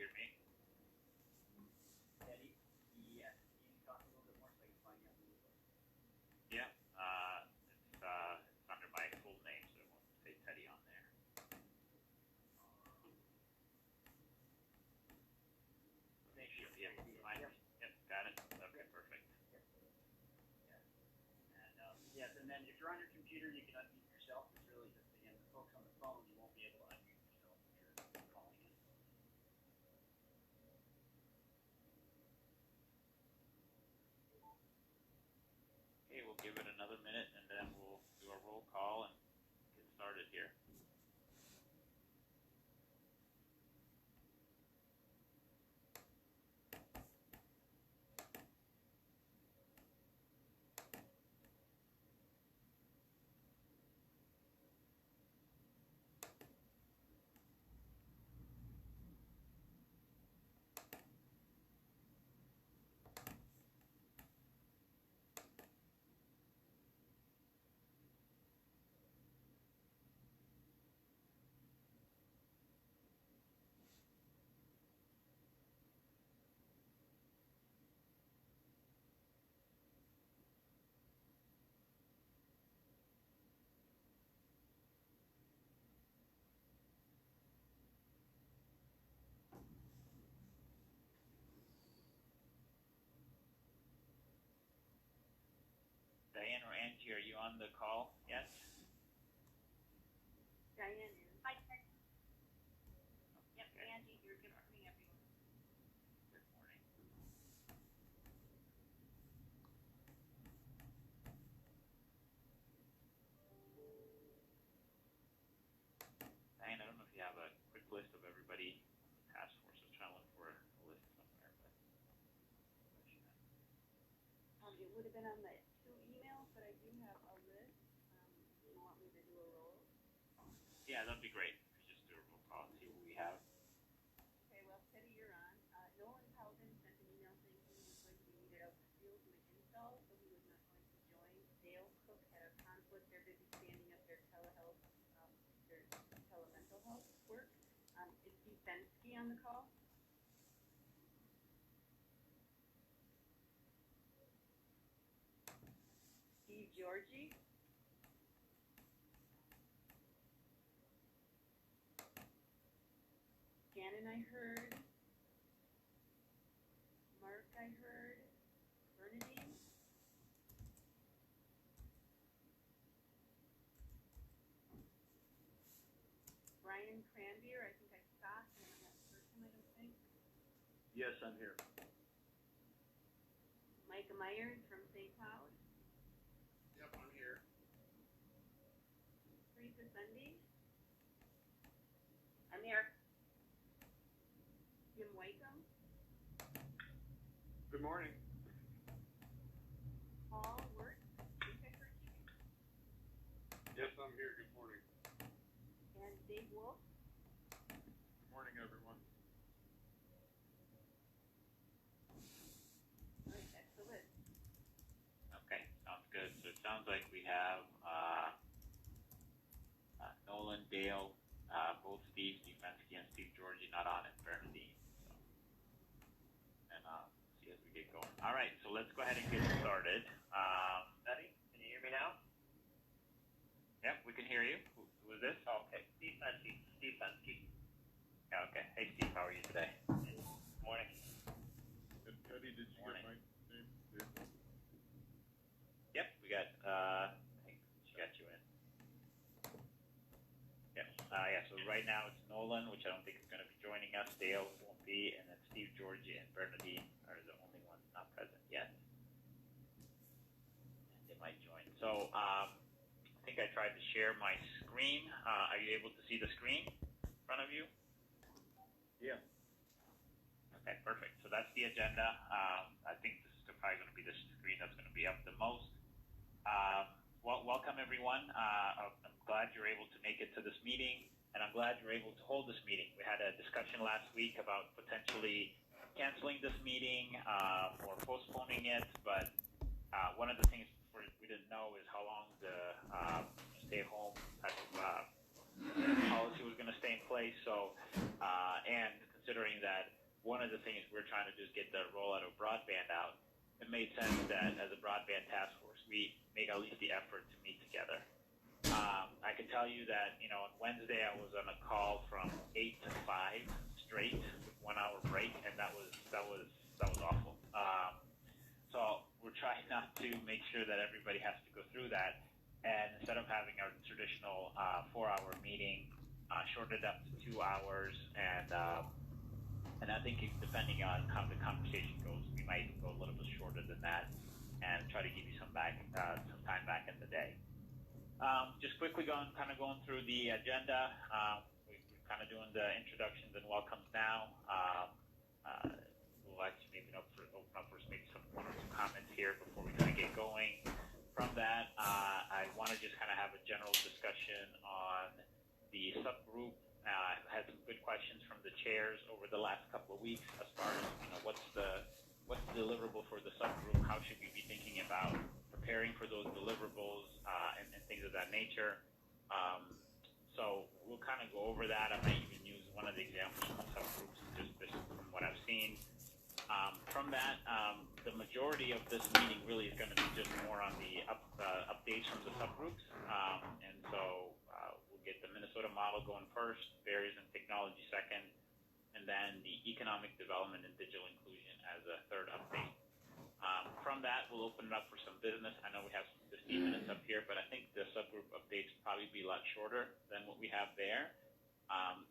hear me? Teddy? Yes. Can you talk a little bit more so I can find you on the list? Yeah. It's under my full name, so it won't say Teddy on there. Thank you. Yeah. Yep. Got it. Okay. Perfect. Yes. Yes, and then if you're on your computer, you can unmute yourself. It's really just, again, the folks on the phone, you won't be able to unmute yourself if you're calling in. Okay, we'll give it another minute, and then we'll do a roll call and get started here. Diane or Angie, are you on the call yet? Diane is. Hi, Ted. Yep, Okay. Angie, you're good morning, everyone. Good morning. Diane, I don't know if you have a quick list of everybody on the task force. I was trying to look for a list somewhere, but It would have been on the 2 emails, but I do have a list. Do you want me to do a roll? yeah, that'd be great. If you just do a roll call and see what we have. Okay, well, Teddy, you're on. Nolan Paladin sent an email saying he was going to be needed out in the field doing install, so he was not going to join. Dale Cook had a conflict. They're busy standing up their telehealth, their telemental health work. Is Steve Bensky on the call? Steve Georgie? Shannon, I heard. Mark, I heard. Bernadine? Brian Cranbier, I think I saw him. I haven't heard him, I don't think. Yes, I'm here. Micah Myers from St. Cloud. Yep, I'm here. Teresa Sunday. I'm here. Jim Wycombe. Good morning. Paul Wirt. I think I heard you. Yes, I'm here. Good morning. And Dave Wolf. Good morning, everyone. All right, that's the list. Okay, sounds good. So it sounds like we have Nolan, Dale, both Steve Mensky and Steve Georgie not on it, Bernadine. So, and see as we get going. All right, so let's go ahead and get started. Teddy, can you hear me now? Yep, we can hear you. Who is this? Okay. Steve Bensky. Yeah, okay. Hey, Steve, how are you today? Good morning. And Teddy, did you Morning. get my name? Yeah. Yep, we got, I think she got you in. Yes, yeah, so right now it's Nolan, which I don't think is going to be joining us. Dale won't be, and then Steve, Georgie, and Bernadine are the only ones not present yet. And they might join. So, I think I tried to share my screen. Are you able to see the screen in front of you? Yeah. Okay, perfect. So that's the agenda. I think this is probably going to be the screen that's going to be up the most. Well, welcome everyone. I'm glad you're able to make it to this meeting, and I'm glad you're able to hold this meeting. We had a discussion last week about potentially canceling this meeting or postponing it, but one of the things we didn't know is how long the stay-home policy was going to stay in place. So, and considering that one of the things we're trying to do is get the rollout of broadband out. It made sense that as a broadband task force, we make at least the effort to meet together. I can tell you that, on Wednesday I was on a call from 8 to 5 straight with 1 hour break, and that was awful. So we're trying not to make sure that everybody has to go through that, and instead of having our traditional 4-hour meeting, shortened it up to 2 hours, and I think depending on how the conversation goes, we might go a little bit shorter than that, and try to give you some time back in the day. Just quickly going through the agenda. We're kind of doing the introductions and welcomes now. We'll actually maybe open up for maybe some one or two comments here before we kind of get going. From that, I want to just kind of have a general discussion on the subgroup. I've had some good questions from the chairs over the last couple of weeks as far as what's the deliverable for the subgroup. How should we be thinking about preparing for those deliverables and things of that nature. So we'll kind of go over that. I might even use one of the examples from the subgroups just from what I've seen. From that, the majority of this meeting really is going to be just more on the updates from the subgroups. And so we'll get the Minnesota model going first, barriers and technology second, and then the economic development and digital inclusion as a third update. From that, we'll open it up for some business. I know we have 15 minutes up here, but I think the subgroup updates probably be a lot shorter than what we have there.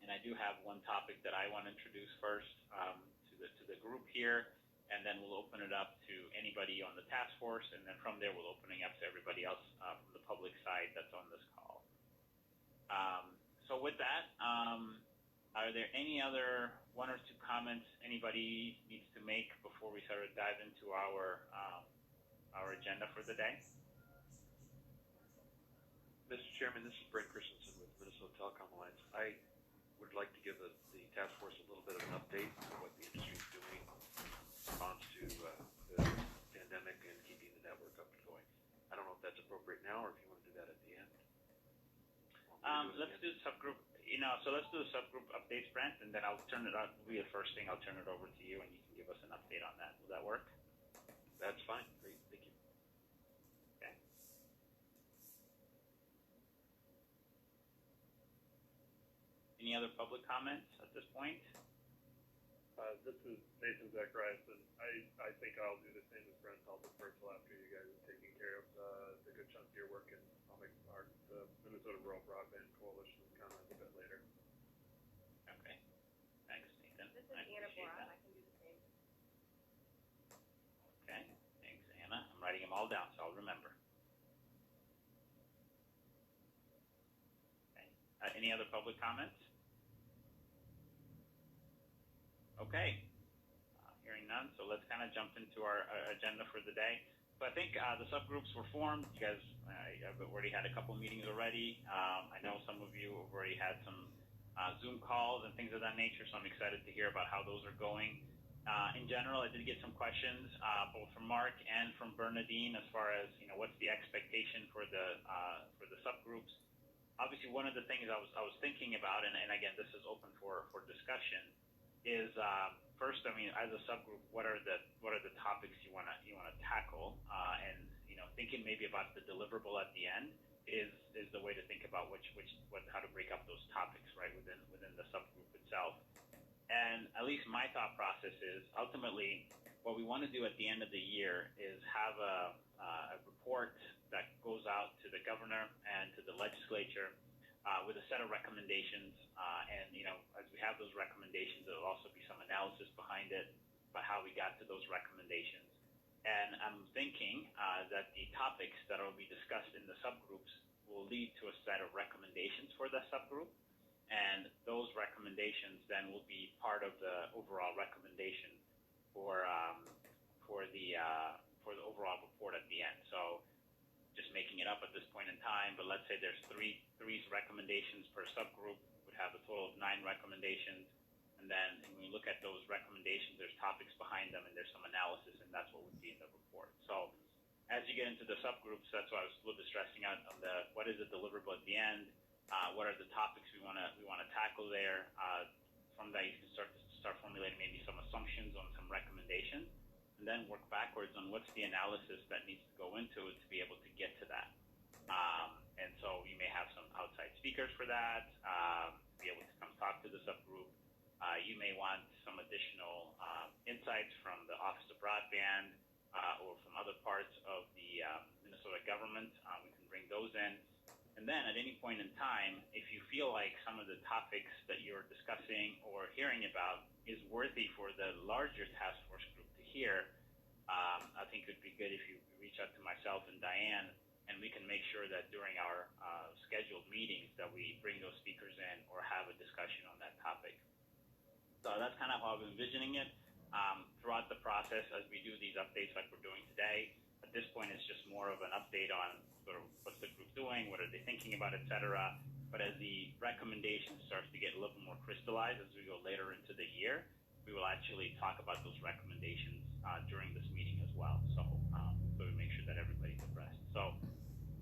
And I do have one topic that I want to introduce first to the group here, and then we'll open it up to anybody on the task force, and then from there we'll open it up to everybody else from the public side that's on this call. So with that, are there any other one or two comments anybody needs to make before we sort of dive into our agenda for the day? Mr. Chairman, this is Brent Christensen with Minnesota Telecom Alliance. I would like to give the task force a little bit of an update on what the industry is doing in response to the pandemic and keeping the network up and going. I don't know if that's appropriate now or if you want to do that at the end. Let's do the subgroup. So let's do the subgroup updates, Brent, and then I'll turn it on. Will be the first thing. I'll turn it over to you, and you can give us an update on that. Will that work? That's fine. Great. Thank you. Okay. Any other public comments at this point? This is Nathan Zachariason. I think I'll do the same as Brent. I'll defer till after you guys are taking care of the good chunk of your work, and I'll make the Minnesota Rural Broadband Coalition comment a bit later. Okay. Thanks, Nathan. This is I Anna appreciate Brown. that. I can do the same. Okay. Thanks, Anna. I'm writing them all down, so I'll remember. Okay. Any other public comments? Okay. Hearing none, so let's kind of jump into our agenda for the day. So I think the subgroups were formed. You guys have already had a couple meetings already. I know some of you have already had some Zoom calls and things of that nature, so I'm excited to hear about how those are going. In general, I did get some questions both from Mark and from Bernadine as far as what's the expectation for the subgroups. Obviously, one of the things I was thinking about, and again, this is open for discussion, is first, I mean, as a subgroup, what are the topics you want to tackle, and thinking maybe about the deliverable at the end is the way to think about how to break up those topics right within the subgroup itself. And at least my thought process is ultimately what we want to do at the end of the year is have a report that goes out to the governor and to the legislature with a set of recommendations, and as we have those recommendations, there will also be some analysis behind it about how we got to those recommendations. And I'm thinking that the topics that will be discussed in the subgroups will lead to a set of recommendations for the subgroup, and those recommendations then will be part of the overall recommendation for the overall report at the end. So just making it up at this point in time, but let's say there's three recommendations per subgroup, would have a total of 9 recommendations, and then when we look at those recommendations, there's topics behind them, and there's some analysis, and that's what would be in the report. So as you get into the subgroups, that's why I was a little bit stressing out on what is the deliverable at the end, what are the topics we want to tackle there. from that you can start formulating maybe some assumptions on some recommendations, and then work backwards on what's the analysis that needs to go into it to be able to get to that. And so you may have some outside speakers for that, be able to come talk to the subgroup. You may want some additional insights from the Office of Broadband or from other parts of the Minnesota government. We can bring those in. And then at any point in time, if you feel like some of the topics that you're discussing or hearing about is worthy for the larger task force group to hear, I think it would be good if you reach out to myself and Diane, and we can make sure that during our scheduled meetings that we bring those speakers in or have a discussion on that topic. So that's kind of how I'm envisioning it. Throughout the process, as we do these updates like we're doing today, at this point it's just more of an update on sort of what's the group doing, what are they thinking about, et cetera. But as the recommendation starts to get a little more crystallized as we go later into the year, we will actually talk about those recommendations during this meeting as well. So we make sure that everybody's abreast. So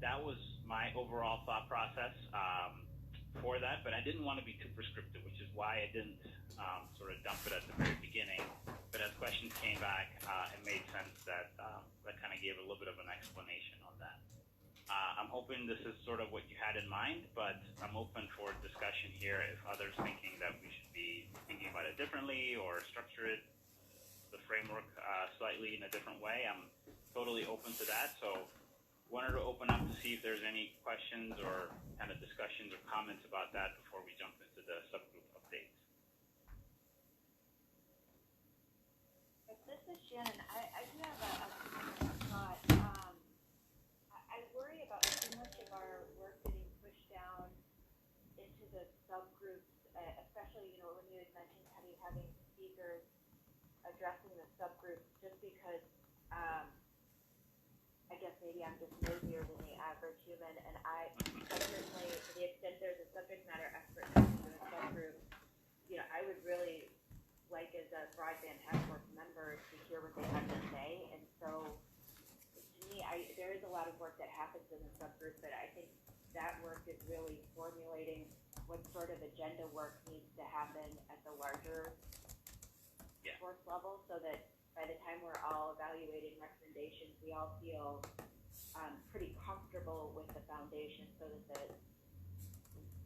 that was my overall thought process for that, but I didn't want to be too prescriptive, which is why I didn't sort of dump it at the very beginning. But as questions came back, it made sense that that kind of gave a little bit of an explanation on that. I'm hoping this is sort of what you had in mind, but I'm open for discussion here if others thinking that we should be thinking about it differently or structure it, the framework slightly in a different way. I'm totally open to that. So wanted to open up to see if there's any questions or kind of discussions or comments about that before we jump into the subgroup updates. This is Shannon. I do have a thought. I worry about too much of our work getting pushed down into the subgroups, especially, when you had mentioned having speakers addressing the subgroups, just because I guess maybe I'm just nosier than the average human, and I certainly, to the extent there's a subject matter expert in a subgroup, I would really like, as a broadband task force member, to hear what they have to say. And so, to me, there is a lot of work that happens in the subgroup, but I think that work is really formulating what sort of agenda work needs to happen at the larger force level, so that by the time we're all evaluating recommendations, we all feel pretty comfortable with the foundation, so that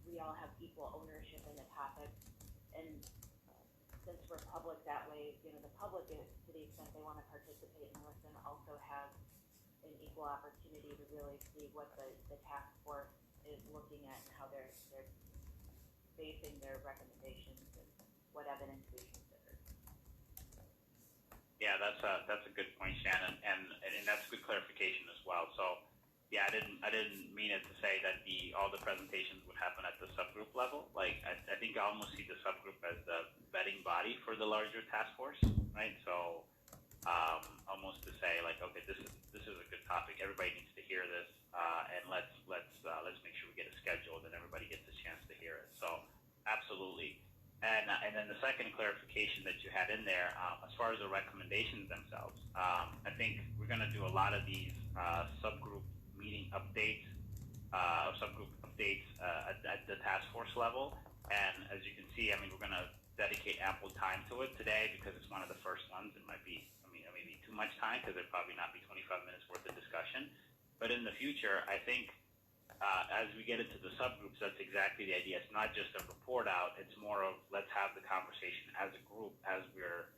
we all have equal ownership in the topic. And since we're public that way, the public is, to the extent they want to participate and listen, also have an equal opportunity to really see what the task force is looking at and how they're basing their recommendations and what evidence we consider. Yeah, that's a good point, Shannon, and that's good clarification as well. So, yeah, I didn't mean it to say that all the presentations would happen at the subgroup level. Like, I think I almost see the subgroup as the vetting body for the larger task force, right? So, almost to say like, okay, this is a good topic. Everybody needs to hear this, and let's make sure we get it scheduled and everybody gets a chance to hear it. So, absolutely. And then the second clarification that you had in there, as far as the recommendations themselves, I think we're going to do a lot of these subgroup meeting updates, subgroup updates at the task force level. And as you can see, we're going to dedicate ample time to it today because it's one of the first ones. It might be, maybe too much time because there'd probably not be 25 minutes worth of discussion. But in the future, I think as we get into the subgroups, that's exactly the idea. It's not just a report out. It's more of let's have the conversation as a group as we're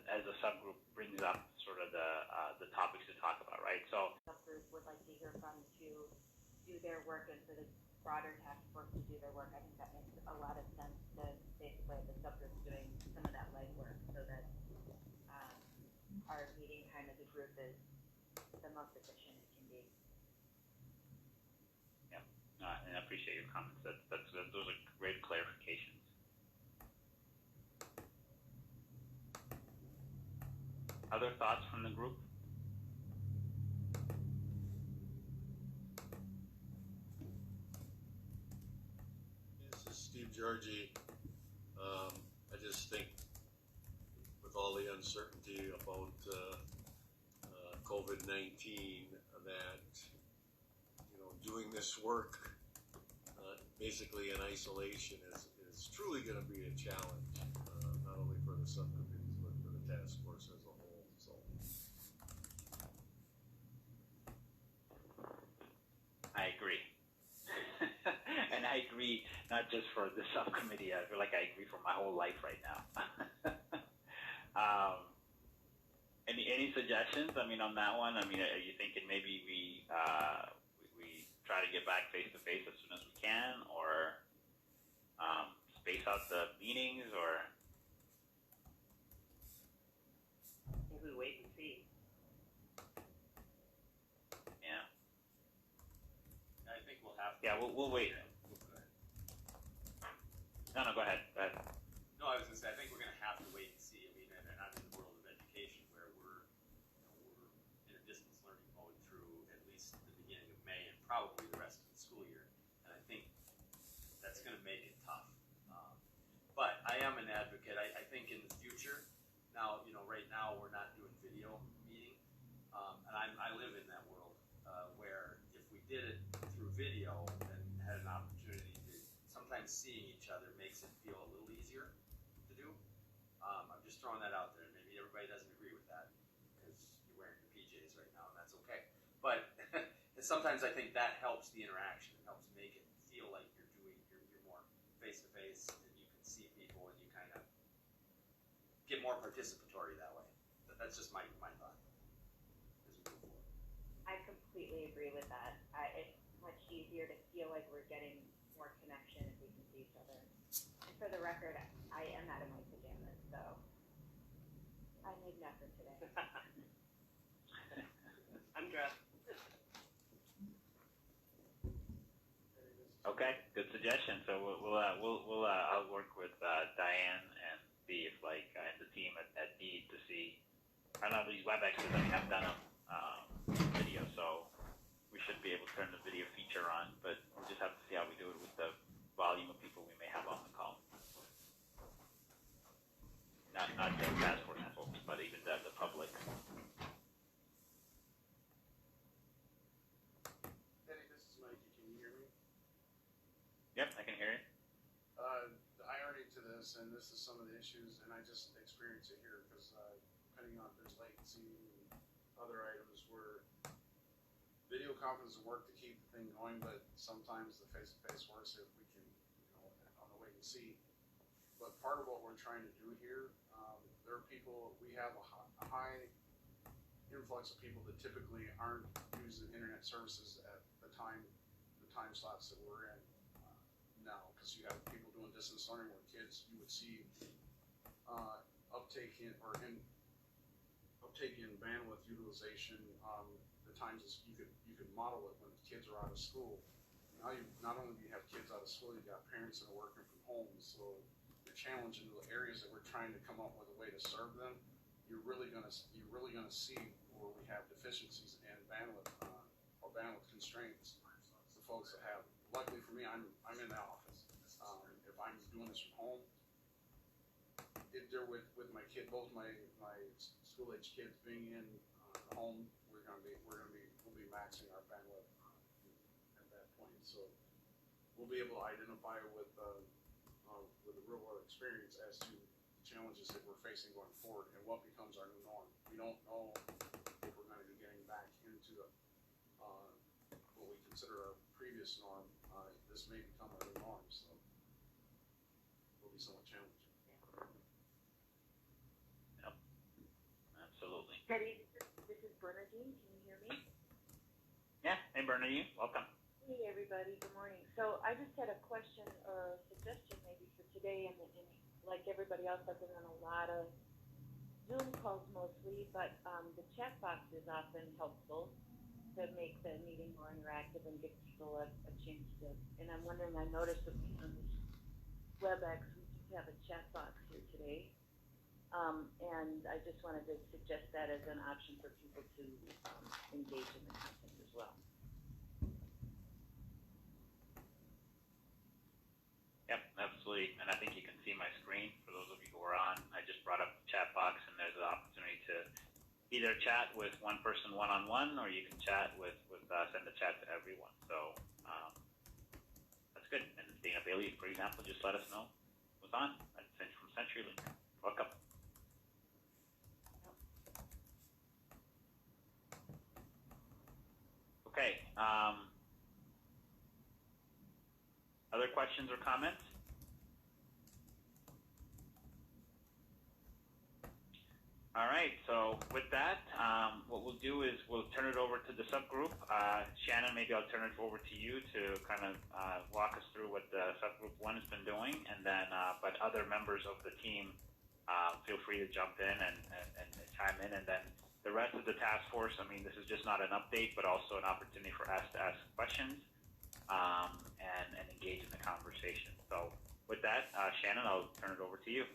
as a subgroup brings up sort of the topics to talk about, right? So subgroup would like to hear from to do their work, and for the broader task force to do their work. I think that makes a lot of sense, to basically the subgroup doing some of that legwork, so that our meeting time as a group is the most efficient it can be. And I appreciate your comments. Those are great clarifications. Other thoughts from the group? This is Steve Georgie. I just think with all the uncertainty about COVID-19 that doing this work basically in isolation is it's truly going to be a challenge, not only for the subcommittees, but for the task force as a whole. So. I agree. And I agree not just for the subcommittee. I feel like I agree for my whole life right now. Any suggestions? I mean, on that one, I mean, are you thinking maybe we try to get back face to face as soon as we can, or space out the meetings, or? I think we wait and see. Yeah. I think we'll have to. Yeah, we'll wait. No, go ahead. Go ahead. No, I was going to say, I think we're going to have to wait and see. I mean, and I'm in the world of education where we're in a distance learning mode through at least the beginning of May and probably the rest of the school year. And I think that's going to make it tough. But I am an advocate. I think in the future, now, right now we're not doing video meeting. And I live in that world where if we did it through video and had an opportunity to sometimes seeing each other makes it feel a little easier to do. I'm just throwing that out there. Maybe everybody doesn't agree with that because you're wearing your PJs right now, and that's okay. But sometimes I think that helps the interaction. It helps make it feel like you're more face to face, and you can see people, and you kind of get more participatory that way. That's just my thought as we move forward. I completely agree with that. It's much easier to feel like we're getting more connection if we can see each other. And for the record, I am out of my pajamas, so I made an effort today. I'm dressed. Okay, good suggestion. So I'll work with Diane and see if and the team at Deed to see. I know these WebExes. I mean, I've done them video, so we should be able to turn the video feature on. But we'll just have to see how we do it with the volume of people we may have on the call. Not just task force folks, but even the public. Eddie, this is Mikey. Can you hear me? Yep, I can hear you. The irony to this, and this is some of the issues, and I just experience it here because depending on if there's latency and other items where video conferences work to keep the thing going, but sometimes the face-to-face works if we can, on the wait and see. But part of what we're trying to do here, there are people, we have a high influx of people that typically aren't using internet services at the time slots that we're in now, because you have people doing distance learning where kids, you would see uptake in bandwidth utilization. The times you could model it when the kids are out of school. Now not only do you have kids out of school, you've got parents that are working from home. So the challenge in the areas that we're trying to come up with a way to serve them, you're really gonna see where we have deficiencies in bandwidth or bandwidth constraints. The folks that have, luckily for me, I'm in the office. If I'm doing this from home, with my kid, both my school age kids being in home, we'll be maxing our bandwidth at that point. So we'll be able to identify with a real world experience as to challenges that we're facing going forward and what becomes our new norm. We don't know if we're going to be getting back into what we consider our previous norm. This may become our new norm, so it will be somewhat challenging. Yep, absolutely. Teddy, this is Bernadine. Can you hear me? Yeah, hey Bernadine, welcome. Hey everybody, good morning. So I just had a question or a suggestion maybe for today, and like everybody else, I've been on a lot of Zoom calls mostly, but the chat box is often helpful to make the meeting more interactive and give people a chance to, and I'm wondering, I noticed that on this WebEx, we do have a chat box here today, and I just wanted to suggest that as an option for people to engage in the content as well. Yep, absolutely. And I think you can see my screen for those of you who are on. I just brought up the chat box, and there's an opportunity to either chat with one person one-on-one, or you can chat with send the chat to everyone. So that's good. And Dana Bailey, for example, just let us know on. That's from CenturyLink. Welcome. Okay. Other questions or comments? All right, so with that, what we'll do is we'll turn it over to the subgroup. Shannon, maybe I'll turn it over to you to kind of walk us through what the subgroup 1 has been doing, and then, but other members of the team, feel free to jump in and chime in, and then the rest of the task force, I mean, this is just not an update, but also an opportunity for us to ask questions and engage in the conversation. So with that, Shannon, I'll turn it over to you.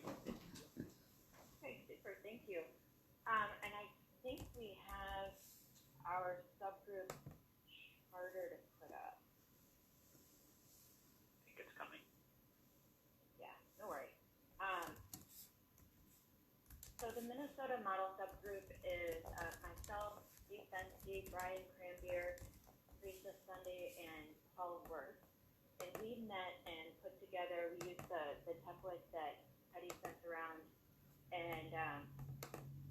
Okay, super, thank you. And I think we have our subgroup charter to put up. I think it's coming. Yeah, no worries. So the Minnesota Model Subgroup is myself, Steve Fensky, Brian Cranbeer, Teresa Sunday, and Paul Worth. And we met and put together, we used the template that Eddie sent around, and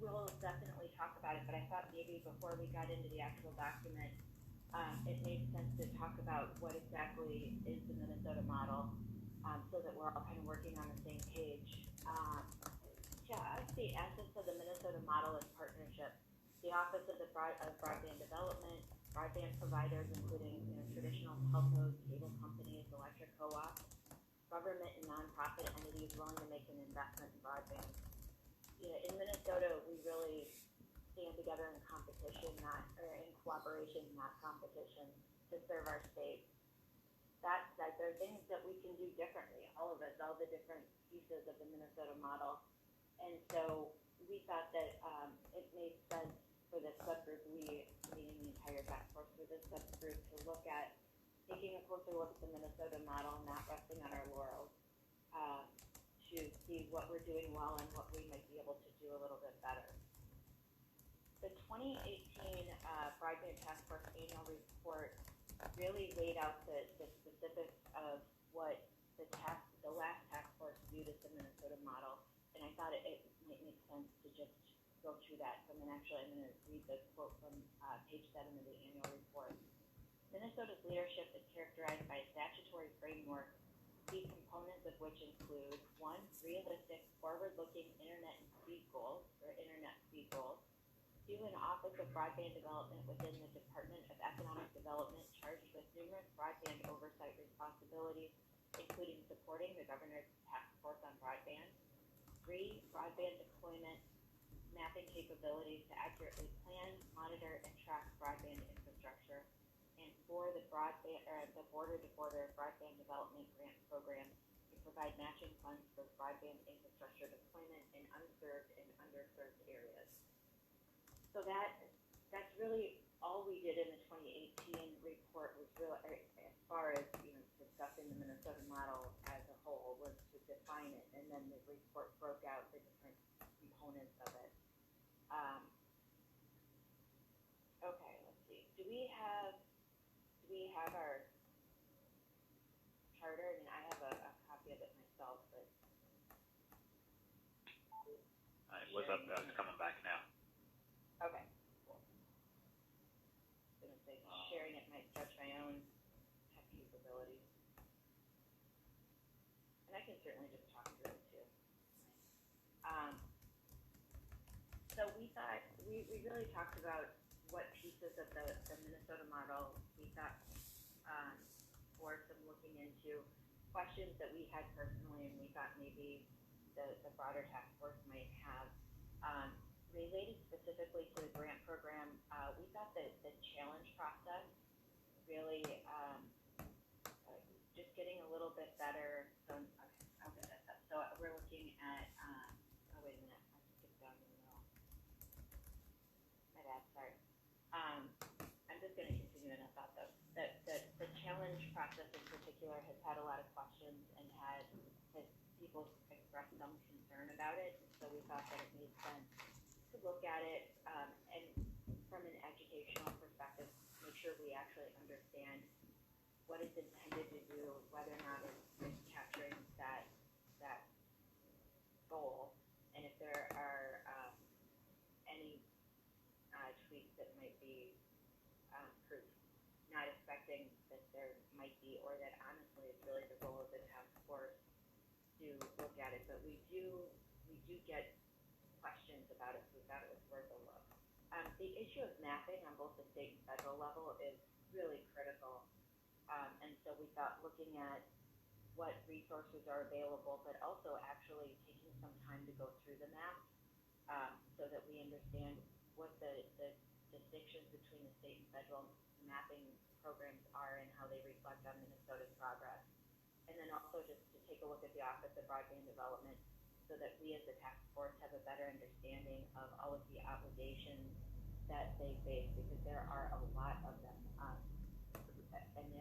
we'll definitely talk about it, but I thought maybe before we got into the actual document, it made sense to talk about what exactly is the Minnesota model, so that we're all kind of working on the same page. The essence of the Minnesota model is partnership. The Office of Broadband Development, broadband providers, including traditional telcos, cable companies, electric co-ops, government and nonprofit entities willing to make an investment in broadband. In Minnesota, we really stand together in competition, or in cooperation, not competition, to serve our state. That said, there are things that we can do differently, all of us, all the different pieces of the Minnesota model. And so we thought that it made sense for this subgroup, meaning the entire task force, for this subgroup to look at taking a closer look at the Minnesota model, not resting on our laurels, to see what we're doing well and what we might be able to do a little bit better. The 2018 Broadband Task Force Annual Report really laid out the specifics of what the last task force viewed as the Minnesota model, and I thought it might make sense to just go through that. So I'm going to read the quote from page 7 of the annual report. Minnesota's leadership is characterized by a statutory framework, key components of which include 1, realistic, forward-looking internet speed goals, 2, an Office of Broadband Development within the Department of Economic Development charged with numerous broadband oversight responsibilities, including supporting the Governor's Task Force on Broadband. 3, broadband deployment, mapping capabilities to accurately plan, monitor, and track broadband infrastructure. And 4, the border-to-border broadband development grant program to provide matching funds for broadband infrastructure deployment in unserved and underserved areas. So that's really all we did in the 2018 report, was really, as far as discussing the Minnesota model as a whole, was to define it, and then the report broke out the different components of it. Okay, let's see. Do we have our charter? I mean, I have a copy of it myself, but It was up, it's coming back now. okay, cool. I was going to say, sharing it might stretch my own tech capabilities. And I can certainly just talk through it too. So we thought, we really talked about what pieces of the Minnesota model we thought for some looking into, questions that we had personally and we thought maybe the broader task force might have. Related specifically to the grant program, we thought that the challenge process really just getting a little bit better. So I'll get this up. So we're looking at, oh wait a minute, I skipped down in the middle. My bad, sorry. I'm just going to continue in a thought though. The challenge process in particular has had a lot of questions and has people expressed some concern about it. So we thought that it made sense to look at it and from an educational perspective, make sure we actually understand what it's intended to do, whether or not it's capturing that that might be proof, not expecting that there might be, or that honestly it's really the role of the task force to look at it. But we do get questions about it, so we thought it was worth a look. The issue of mapping on both the state and federal level is really critical. And so we thought looking at what resources are available, but also actually taking some time to go through the map so that we understand what the distinctions between the state and federal mapping programs are and how they reflect on Minnesota's progress. And then also just to take a look at the Office of Broadband Development so that we as a task force have a better understanding of all of the obligations that they face, because there are a lot of them.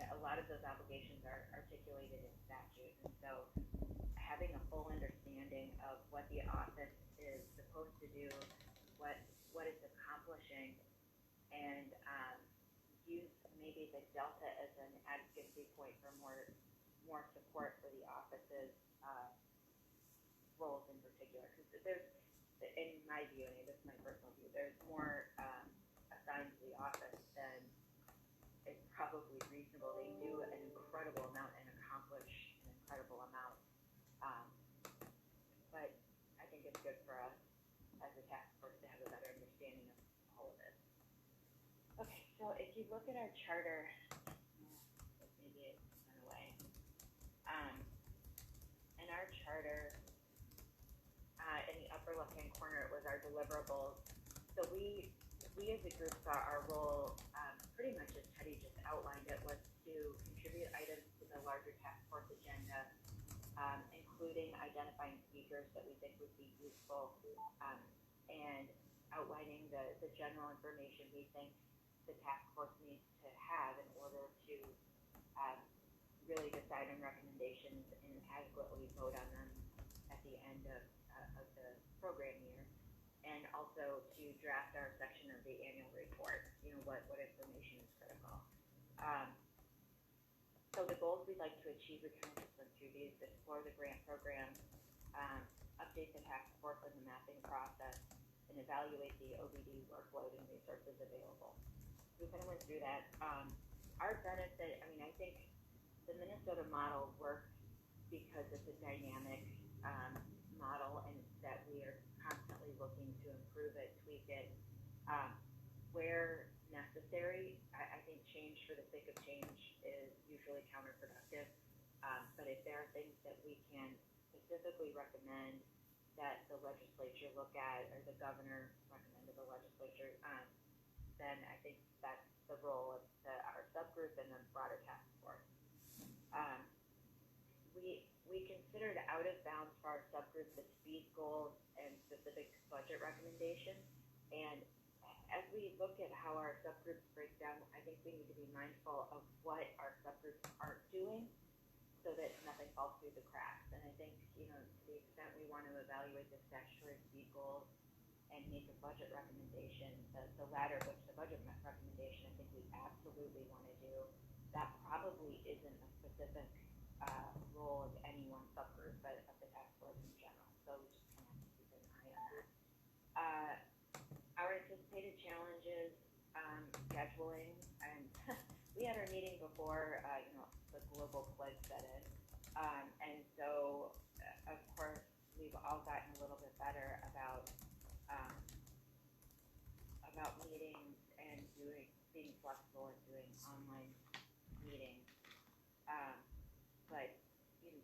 A lot of those obligations are articulated in statute. And so having a full understanding of what the office is supposed to do, what it's accomplishing, and use maybe the Delta as an advocacy point for more support for the office's roles in particular. Because there's, in my view, and this is my personal view, there's more assigned to the office than is probably reasonable. They do an incredible amount and accomplish an incredible amount. But I think it's good for us as a task force to have a better understanding of all of this. Okay, so if you look at our charter, maybe it went away. In our charter, in the upper left-hand corner, it was our deliverables. So we as a group saw our role, pretty much as Teddy just outlined it, was to contribute items to the larger task force agenda, including identifying speakers that we think would be useful, and outlining the general information we think the task force needs to have in order to really decide on recommendations and adequately vote on them at the end of the program year. And also to draft our section of the annual report, what information is critical. So the goals we'd like to achieve, we kind of just went through these: explore the grant program, update the task force on the mapping process, and evaluate the OBD workload and resources available. We kind of went through that. Our benefit, I think the Minnesota model works because it's a dynamic model, and that we are constantly looking to improve it, tweak it, where necessary. I think change for the sake of change is usually counterproductive. But if there are things that we can specifically recommend that the legislature look at, or the governor recommend to the legislature, then I think that's the role of our subgroup and the broader task force. We considered out of bounds for our subgroup the speed goals and specific budget recommendations. And as we look at how our subgroups break down, I think we need to be mindful of what our subgroups aren't doing so that nothing falls through the cracks. And I think, to the extent we want to evaluate the statutory speed goals and make a budget recommendation, the latter of which the budget recommendation, I think we absolutely want to do. That probably isn't a specific role of any one subgroup, but of the task force in general. So we just kind of have to keep an eye on that. Our anticipated challenges, scheduling, and we had our meeting before, the global plague set in. And so, of course, we've all gotten a little bit better about meetings and being flexible and doing online meetings. But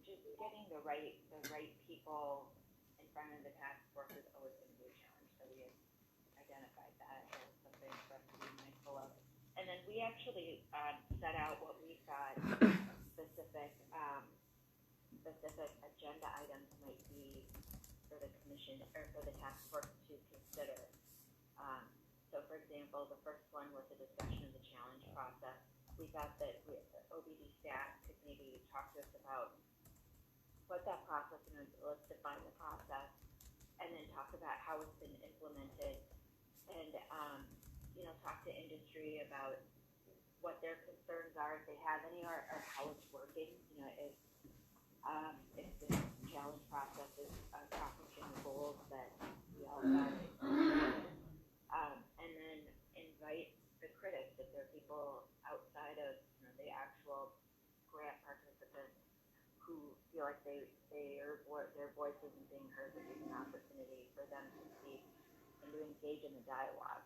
just getting the right people in front of the task force is always going to be a challenge. So we have identified that as something for us to be mindful of. And then we actually set out what we thought specific agenda items might be for the commission or for the task force to consider. So, for example, the first one was a discussion of the challenge process. We thought that OBD staff could maybe talk to us about what that process is. Let's define the process, and then talk about how it's been implemented, and talk to industry about what their concerns are, if they have any, or how it's working. If the challenge process is accomplishing the goals that we all thought it would. And then invite like their voice isn't being heard, which is an opportunity for them to speak and to engage in the dialogue.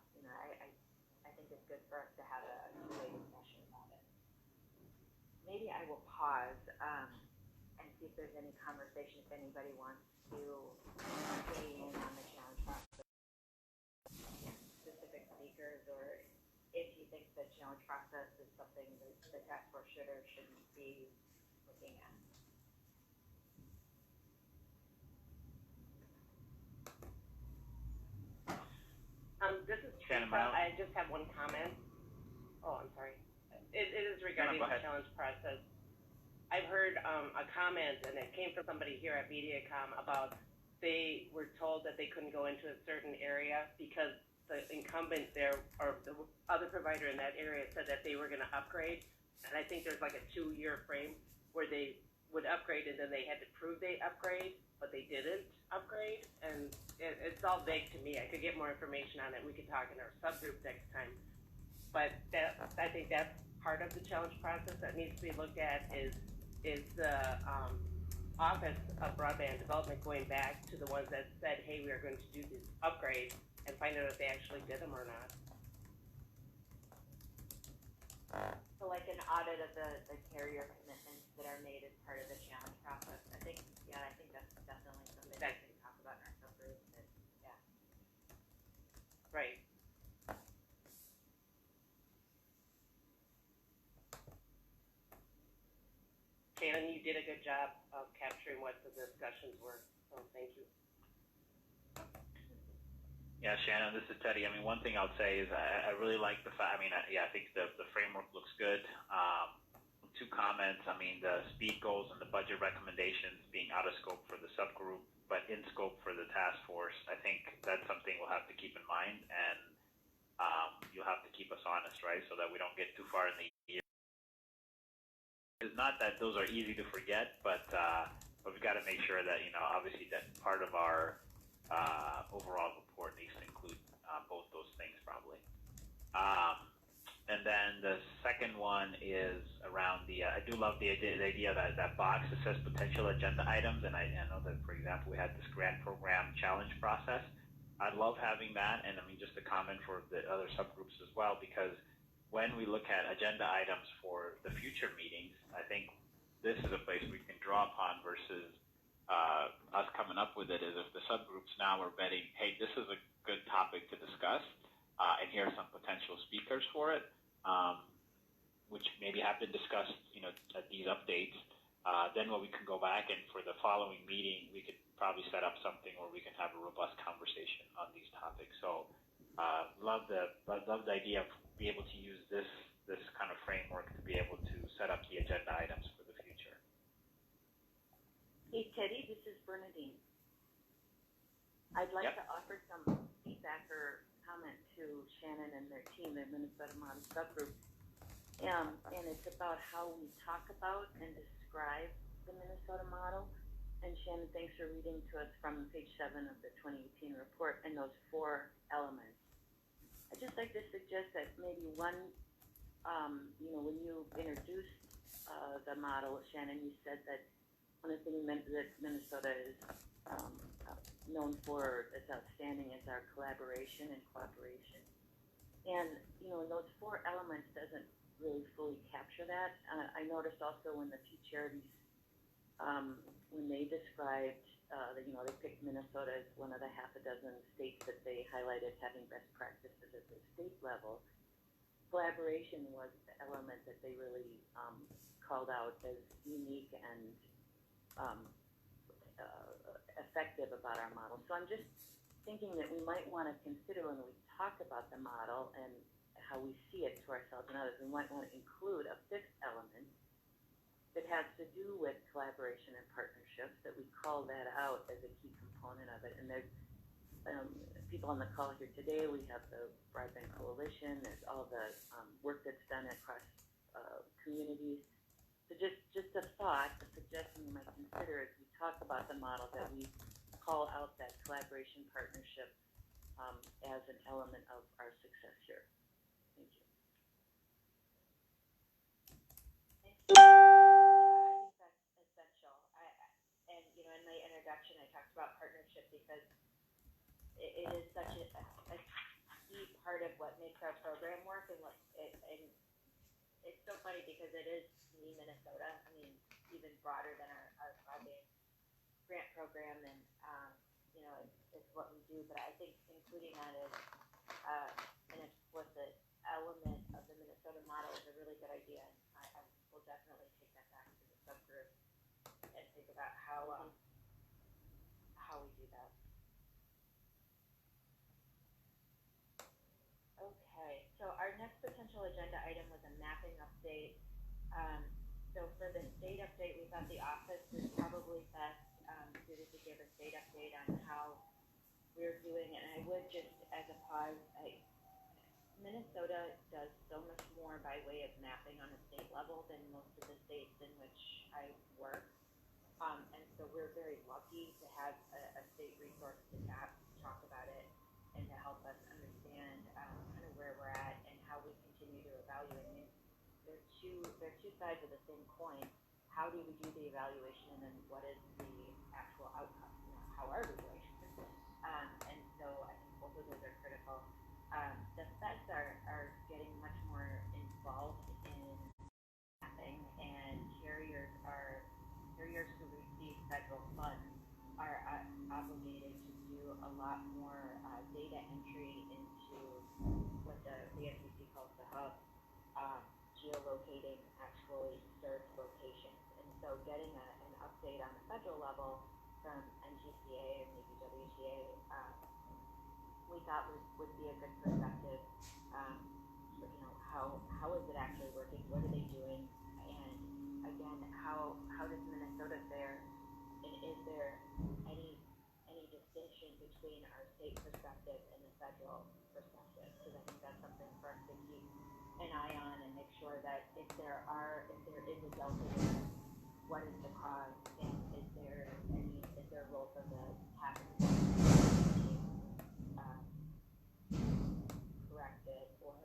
I think it's good for us to have a two-way discussion about it. Maybe I will pause and see if there's any conversation, if anybody wants to weigh in on the challenge process, specific speakers, or if you think the challenge process is something that the task force should or shouldn't be looking at. This is Shannon, Teresa. I just have one comment. Oh, I'm sorry. It is regarding the challenge process. I've heard a comment, and it came from somebody here at MediaCom, about they were told that they couldn't go into a certain area because the incumbent there, or the other provider in that area, said that they were going to upgrade. And I think there's like a 2-year frame where they would upgrade, and then they had to prove they upgrade, but they didn't upgrade. And it's all vague to me. I could get more information on it. We could talk in our subgroup next time. But I think that's part of the challenge process that needs to be looked at is the Office of Broadband Development going back to the ones that said, hey, we are going to do these upgrades, and find out if they actually did them or not. So like an audit of the carrier commitments that are made as part of the challenge process. I think that's definitely something that we can talk about in our subgroup. Yeah. Right. Shannon, you did a good job of capturing what the discussions were, so thank you. Yeah, Shannon, this is Teddy. I mean, one thing I'll say is I really like the fact, I think the framework looks good. 2 comments. I mean, the speed goals and the budget recommendations being out of scope for the subgroup, but in scope for the task force. I think that's something we'll have to keep in mind, and you'll have to keep us honest, right, so that we don't get too far in the year. It's not that those are easy to forget, but we've got to make sure that, obviously that part of our overall report needs to include both those things probably. And then the second one is around I do love the idea that box that says potential agenda items, and I know that, for example, we had this grant program challenge process. I'd love having that, and I mean, just a comment for the other subgroups as well, because when we look at agenda items for the future meetings, I think this is a place we can draw upon versus us coming up with it, is if the subgroups now are betting, hey, this is a good topic to discuss, and here are some potential speakers for it, which maybe have been discussed, at these updates, then what we can go back and for the following meeting, we could probably set up something where we can have a robust conversation on these topics. So, love the idea of being able to use this kind of framework to be able to set up the agenda items for the future. Hey, Teddy, this is Bernadine. I'd like to offer some feedback or comment to Shannon and their team, their Minnesota Model subgroup. And it's about how we talk about and describe the Minnesota model. And Shannon, thanks for reading to us from page 7 of the 2018 report and those 4 elements. I'd just like to suggest that maybe one, when you introduced the model, Shannon, you said that one of the things that Minnesota is known for as outstanding is our collaboration and cooperation. And, those 4 elements doesn't really fully capture that. I noticed also when the 2 charities, when they described, they picked Minnesota as one of the half a dozen states that they highlighted having best practices at the state level. Collaboration was the element that they really called out as unique and effective about our model. So I'm just thinking that we might want to consider when we talk about the model and how we see it to ourselves and others, we might want to include a 5th element that has to do with collaboration and partnerships, that we call that out as a key component of it. And there's people on the call here today. We have the Broadband Coalition. There's all the work that's done across communities. So just a thought, a suggestion you might consider as we talk about the model, that we call out that collaboration partnership as an element of our success here. Thank you. Yeah, I think that's essential. introduction, I talked about partnership because it is such a key part of what makes our program work, and and it's so funny because it is me, Minnesota. I mean, even broader than our broadband grant program, and it's what we do. But I think including that as an explicit element of the Minnesota model is a really good idea. And I will definitely take that back to the subgroup and think about how we do that. Okay, so our next potential agenda item was a mapping update. So for the state update, we thought the office was probably best suited to give a state update on how we're doing. And I would just, as a pause, Minnesota does so much more by way of mapping on a state level than most of the states in which I work. And so we're very lucky to have a state resource to tap to talk about it and to help us understand kind of where we're at and how we continue to evaluate. I mean, they're two sides of the same coin. How do we do the evaluation, and then what is the actual outcome? How are we doing? And so I think both of those are critical. The feds are getting much more involved in mapping, and carriers who receive federal funds are obligated to do a lot more data entry into what the FCC calls the hub, geolocating actually served locations. And so getting an update on the federal level from NGCA and maybe WTA, we thought would be a good perspective. How is it actually working? What are they doing? And again, how does Minnesota fare? And is there any distinction between our state perspective and the federal perspective? Because I think that's something for us to keep an eye on and make sure that if there is a delta there, what is the cause, and is there a role for the tax correct it, or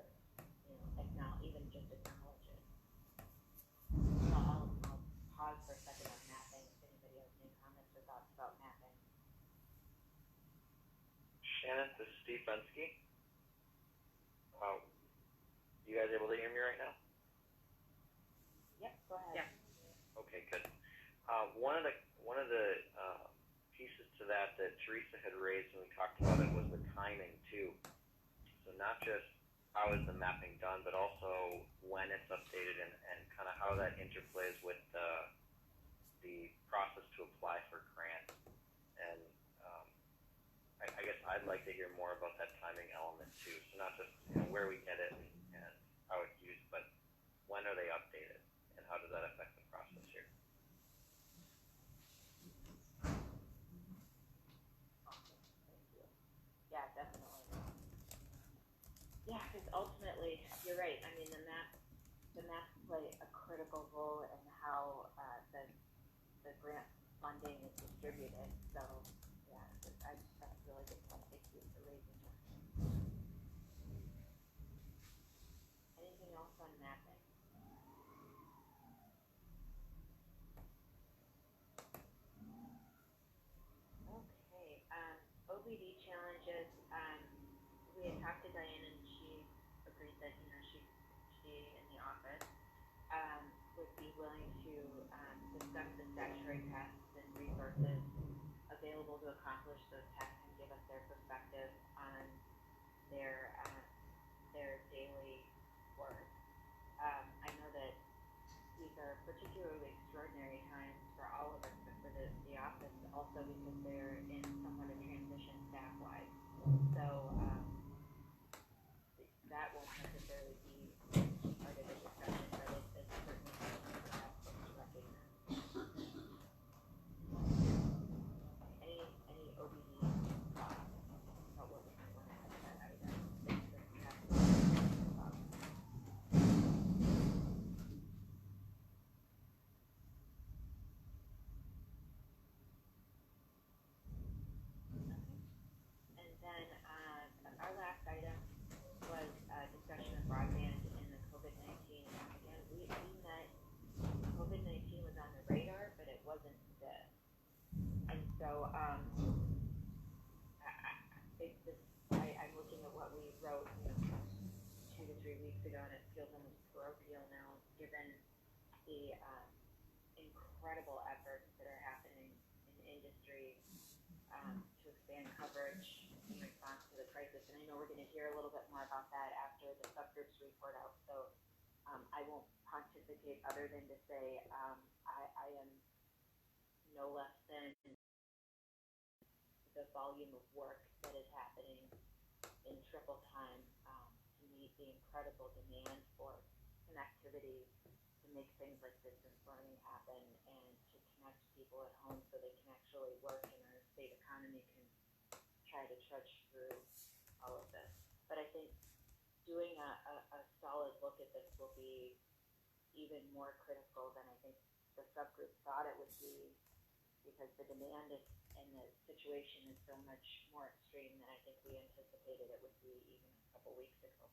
even just acknowledge it. So I'll pause for a second on mapping if anybody has any comments or thoughts about mapping. Shannon, this is Steve Bensky. You guys able to hear me right now? Yep, go ahead. Yeah. Okay, good. One of the pieces to that Teresa had raised when we talked about it was the timing too. So not just how is the mapping done, but also when it's updated and kind of how that interplays with the process to apply for grants. And I guess I'd like to hear more about that timing element too. So not just where we get it and how it's used, but when are they updated and how does that affect the process here? Awesome, thank you. Yeah, definitely. Yeah, because ultimately, you're right. I mean, the maps play a critical role in how the grant funding is distributed. So, yeah, that's a really good point. Thank you for raising that. Anything else on mapping? Okay, OBD challenges. We had talked to Diane, and she agreed that she in the office would be willing to discuss the statutory tasks and resources available to accomplish those tasks and give us their perspective on their daily work. I know that these are particularly extraordinary times for all of us, but for the office also because they're in somewhat a transition staff-wise. So that won't necessarily be part of the discussion, but it's certainly something that we have to recognize. Any OBD thoughts about what we might want to add to that item? And so I'm looking at what we wrote 2 to 3 weeks ago, and it feels almost parochial now, given the incredible efforts that are happening in industry to expand coverage in response to the crisis. And I know we're going to hear a little bit more about that after the subgroups report out. So I won't pontificate other than to say I am no less than the volume of work that is happening in triple time to meet the incredible demand for connectivity, to make things like distance learning happen, and to connect people at home so they can actually work and our state economy can try to trudge through all of this. But I think doing a solid look at this will be even more critical than I think the subgroup thought it would be, because the demand and the situation is so much more extreme than I think we anticipated it would be even a couple weeks ago.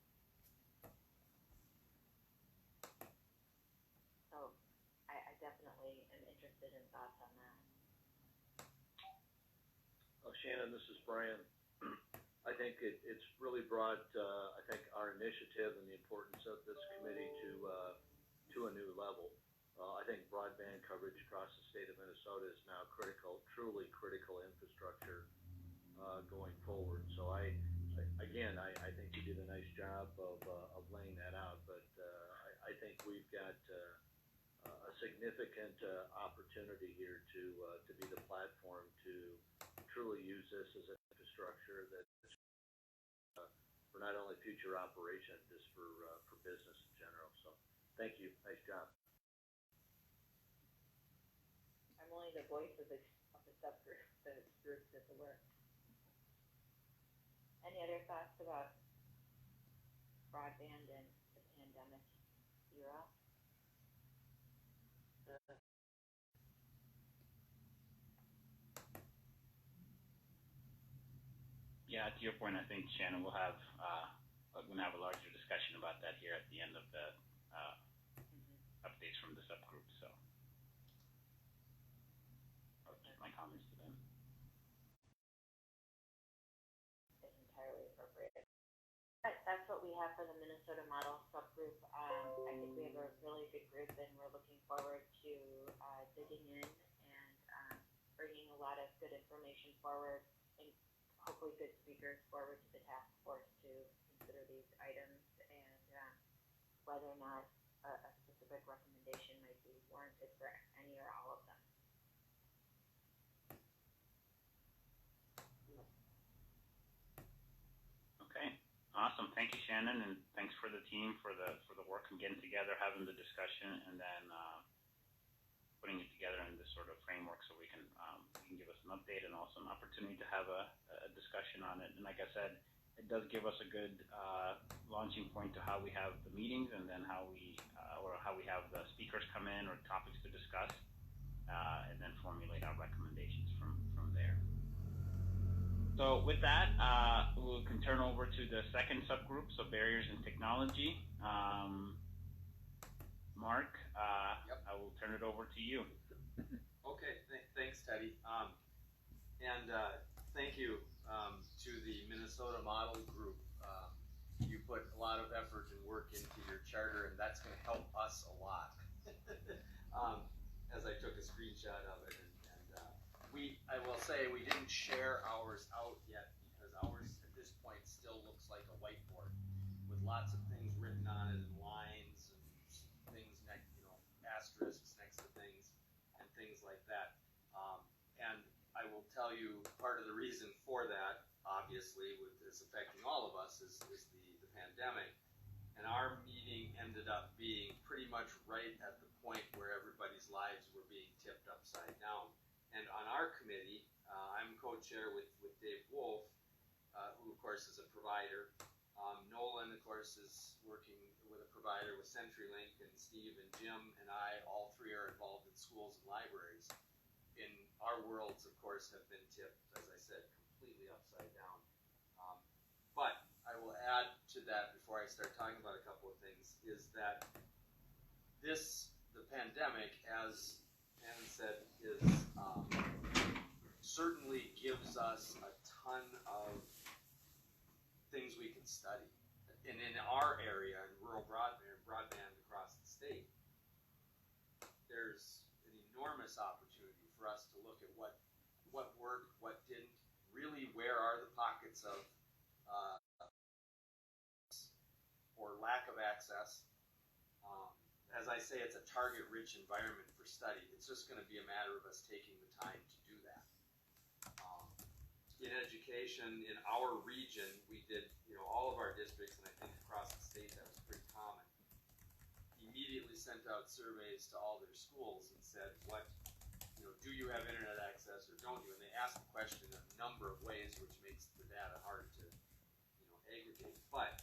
So I definitely am interested in thoughts on that. Shannon, this is Brian. I think it's really brought, I think, our initiative and the importance of this committee to a new level. I think broadband coverage across the state of Minnesota is now critical, truly critical infrastructure going forward. So I think you did a nice job of laying that out. But I think we've got a significant opportunity here to be the platform to truly use this as an infrastructure that for not only future operation, just for business in general. So thank you. Nice job. I'm only the voice of the subgroup, the group that's at work. Any other thoughts about broadband and the pandemic era? Yeah, to your point, I think Shannon will have we're gonna have a larger discussion about that here at the end of the updates from the subgroup. So I'll keep my comments to them. It's entirely appropriate. That's what we have for the Minnesota Model subgroup. I think we have a really good group, and we're looking forward to digging in and bringing a lot of good information forward, and hopefully good speakers forward to the task force to consider these items and whether or not a specific recommendation might be warranted for any or all of them. Okay, awesome. Thank you, Shannon, and thanks for the team for the work and getting together, having the discussion, and then putting it together in this sort of framework so we can give us an update and also an opportunity to have a discussion on it. And like I said, it does give us a good launching point to how we have the meetings, and then how we have the speakers come in or topics to discuss, and then formulate our recommendations from there. So with that, we can turn over to the second subgroup, so barriers in technology. Mark, Yep. I will turn it over to you. Okay, thanks, Teddy. And thank you to the Minnesota Model Group. You put a lot of effort and work into your charter, and that's going to help us a lot. As I took a screenshot of it, and I will say we didn't share ours out yet, because ours at this point still looks like a whiteboard with lots of things written on it, and lines and things asterisks next to things and things like that. And I will tell you, part of the reason for that, obviously, with this affecting all of us, is the pandemic. And our meeting ended up being pretty much right at the point where everybody's lives were being tipped upside down. And on our committee, I'm co-chair with Dave Wolf, who of course is a provider. Nolan, of course, is working with a provider with CenturyLink, and Steve and Jim and I, all three are involved in schools and libraries. In our worlds, of course, have been tipped, as I said, completely upside down. But I will add to that, before I start talking about a couple of things, is that the pandemic, as Ann said, is us a ton of things we can study. And in our area, in rural broadband across the state, there's an enormous opportunity for us to look at what worked, what didn't, really where are the pockets of or lack of access. As I say, it's a target-rich environment for study. It's just going to be a matter of us taking the time to do that. In education, in our region, we did, all of our districts, and I think across the state that was pretty common, immediately sent out surveys to all their schools and said, do you have internet access or don't you? And they asked the question in a number of ways, which makes the data hard to, aggregate. But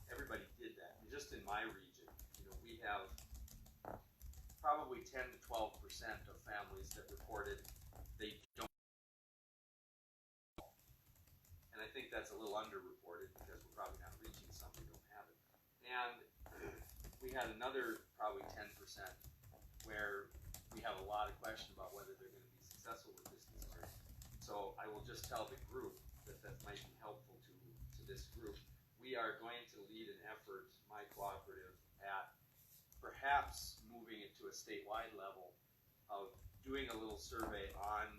everybody did that. And just in my region, we have probably 10 to 12% of families that reported they don't. And I think that's a little underreported because we're probably not reaching some who don't have it. And we had another probably 10% where we have a lot of question about whether they're going to be successful with distance learning. So I will just tell the group that might be helpful to this group. We are going to lead an effort, my cooperative, at perhaps moving it to a statewide level of doing a little survey on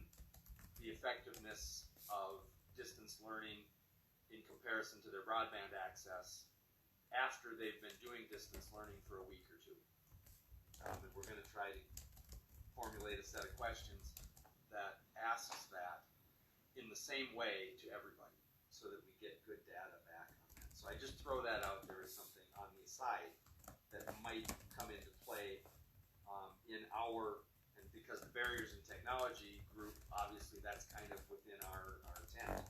the effectiveness of distance learning in comparison to their broadband access after they've been doing distance learning for a week or two. And we're going to try to formulate a set of questions that asks that in the same way to everybody so that we get good data back on that. So I just throw that out there as something on the side that might come into play in our, and because the barriers in technology group, obviously that's kind of within our tent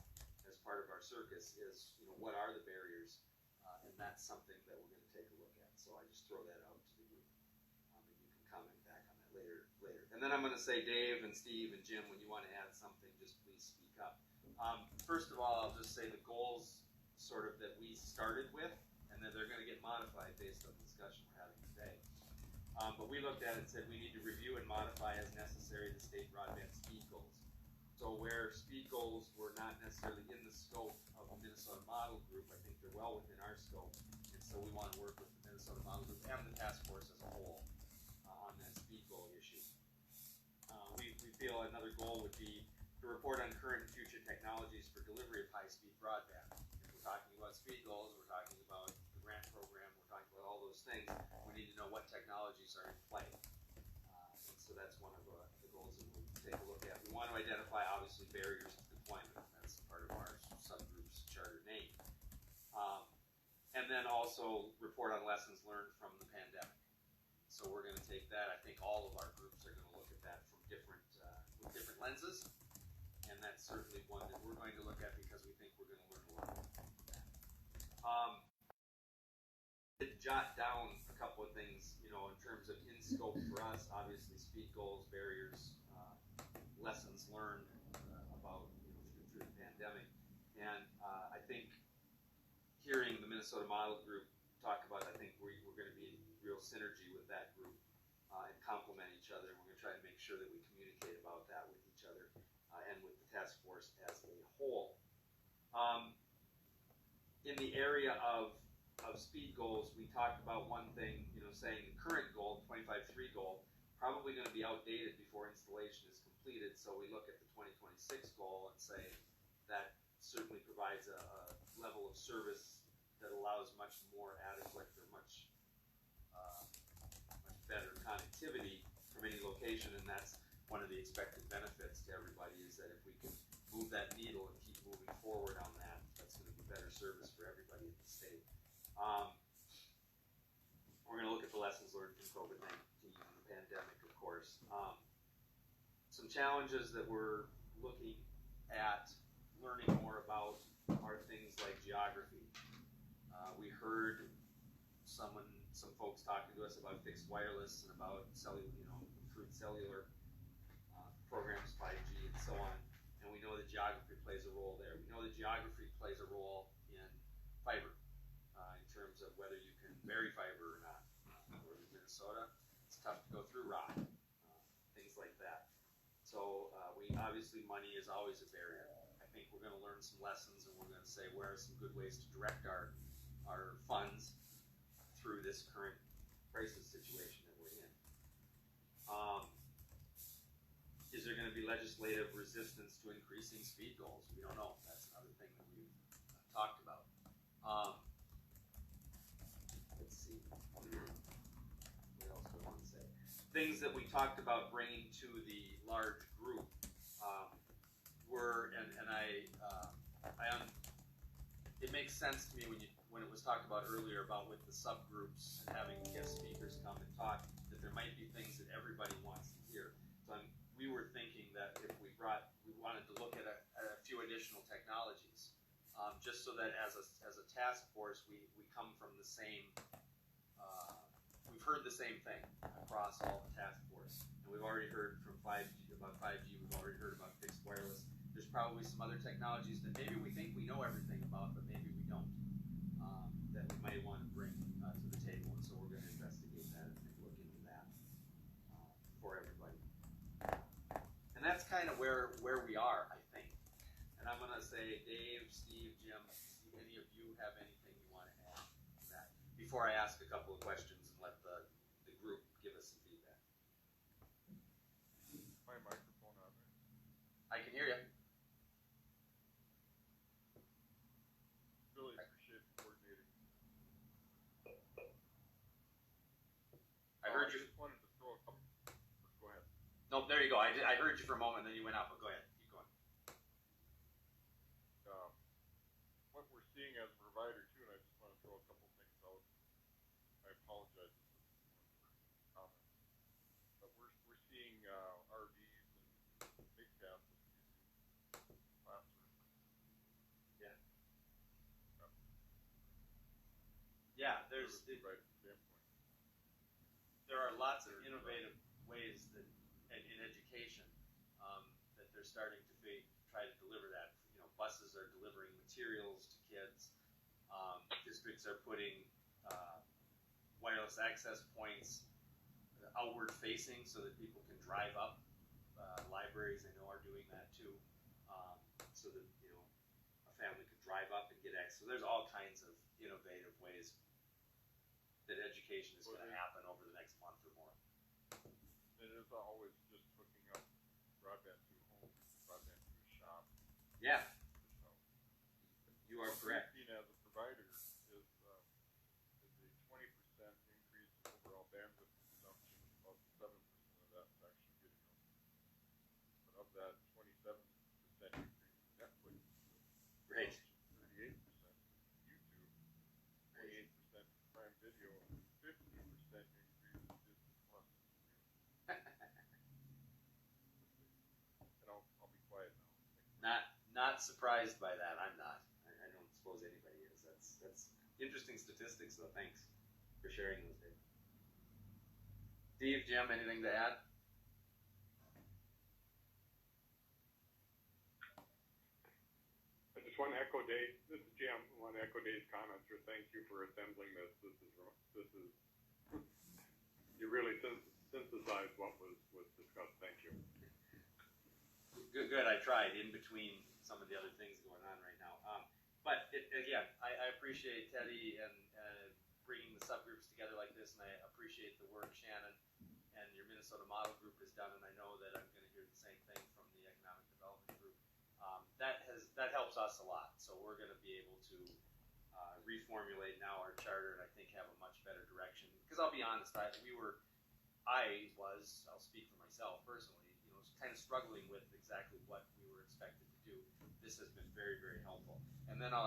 as part of our circus is, what are the barriers? And that's something that we're going to take a look at. So I just throw that out to the group. And you can comment back on that later. And then I'm going to say, Dave and Steve and Jim, when you want to add something, just please speak up. First of all, I'll just say the goals sort of that we started with, and then they're going to get modified based on the discussion we're having today. But we looked at it and said we need to review and modify as necessary the state broadband speed goals. So where speed goals were not necessarily in the scope of the Minnesota Model Group, I think they're well within our scope. And so we want to work with the Minnesota Model Group and the task force as a whole on that speed goal issue. We feel another goal would be to report on current and future technologies for delivery of high-speed broadband. If we're talking about speed goals, we're talking about the grant program, we're talking about all those things, we need to know what technologies are in play. And so that's one of the goals that we'll take a look at. We want to identify, obviously, barriers to deployment. That's part of our subgroup's charter name. And then also report on lessons learned from the pandemic. So we're going to take that. I think all of our groups are going to look at that from different lenses. And that's certainly one that we're going to look at because we think we're going to learn a lot from that. To jot down a couple of things, in terms of in scope for us, obviously speed goals, barriers, lessons learned about through the pandemic. And I think hearing the Minnesota Model Group talk about it, I think we're going to be in real synergy with that group and complement each other. And we're going to try to make sure that we communicate about that with each other and with the task force as a whole. In the area of speed goals, we talked about one thing, saying the current goal, 25.3 goal, probably going to be outdated before installation is completed. So we look at the 2026 goal and say that certainly provides a level of service that allows much more adequate or much better connectivity from any location, and that's one of the expected benefits to everybody is that if we can move that needle and keep moving forward on that, that's going to be better service for everybody in the state. We're going to look at the lessons learned from COVID-19 and the pandemic, of course. Some challenges that we're looking at learning more about are things like geography. We heard some folks talking to us about fixed wireless and about improved cellular programs, 5G, and so on. And we know that geography plays a role there. We know that geography plays a role in fiber in terms of whether you can bury fiber or not. Or in Minnesota, it's tough to go through rock, things like that. So we obviously money is always a barrier. I think we're going to learn some lessons, and we're going to say where are some good ways to direct our funds through this current crisis situation that we're in. Is there going to be legislative resistance to increasing speed goals? We don't know. That's another thing that we've talked about. Let's see. What else do I want to say? Things that we talked about bringing to the large group were, it makes sense to me when it was talked about earlier about with the subgroups and having guest speakers come and talk, that there might be things that everybody wants to hear. So we were thinking that if we wanted to look at a few additional technologies, just so that as a task force we come from the same, we've heard the same thing across all the task force, and we've already heard from 5G about 5G. We've already heard about fixed wireless. There's probably some other technologies that maybe we think we know everything about, but maybe we don't, that we might want to bring to the table. And so we're going to investigate that and look into that for everybody. And that's kind of where we are, I think. And I'm going to say, Dave, Steve, Jim, do any of you have anything you want to add to that before I ask a couple of questions and let the group give us some feedback? My microphone on there. I can hear you. Really appreciate the coordinating. I heard you. I just wanted to throw a couple. Go ahead. No, there you go. I heard you for a moment, then you went out. But go ahead. Keep going. What we're seeing as a provider too, and I just want to throw a couple things out. I apologize if this is one for comments, but we're seeing RVs and big cabins using classrooms. Yeah. Yeah. There's. There are lots of innovative ways that, in education, that they're starting to try to deliver that. You know, buses are delivering materials to kids. Districts are putting wireless access points outward facing so that people can drive up. Libraries, I know, are doing that too, so that a family could drive up and get access. So there's all kinds of innovative ways that education is going to happen over the next month or more. It is always just hooking up broadband to home, broadband to a shop. Yeah. You are correct. What we've seen as a provider is a 20% increase in overall bandwidth consumption. About 7% of that is actually getting us. But of that 27% increase in Netflix, right. 38% YouTube, 48% Prime Video, and 15% increase in Disney Plus. And I'll be quiet now. Not surprised by that. I'm not. I don't suppose anybody is. That's interesting statistics, though. Thanks for sharing those data. Steve, Jim, anything to add? I just want to echo Dave. This is Jim. I want to echo Dave's comments. Or thank you for assembling this. This is you really synthesized what was discussed. Thank you. Good. I tried in between some of the other things going on right now. But again, I appreciate Teddy and bringing the subgroups together like this, and I appreciate the work Shannon and your Minnesota Model Group has done, and I know that I'm going to hear the same thing from the Economic Development Group. That helps us a lot. So we're going to be able to reformulate now our charter, and I think have a much better direction. Because I'll be honest, I'll speak for myself personally, kind of struggling with exactly what we were expected to do. This has been very, very helpful. And then I'll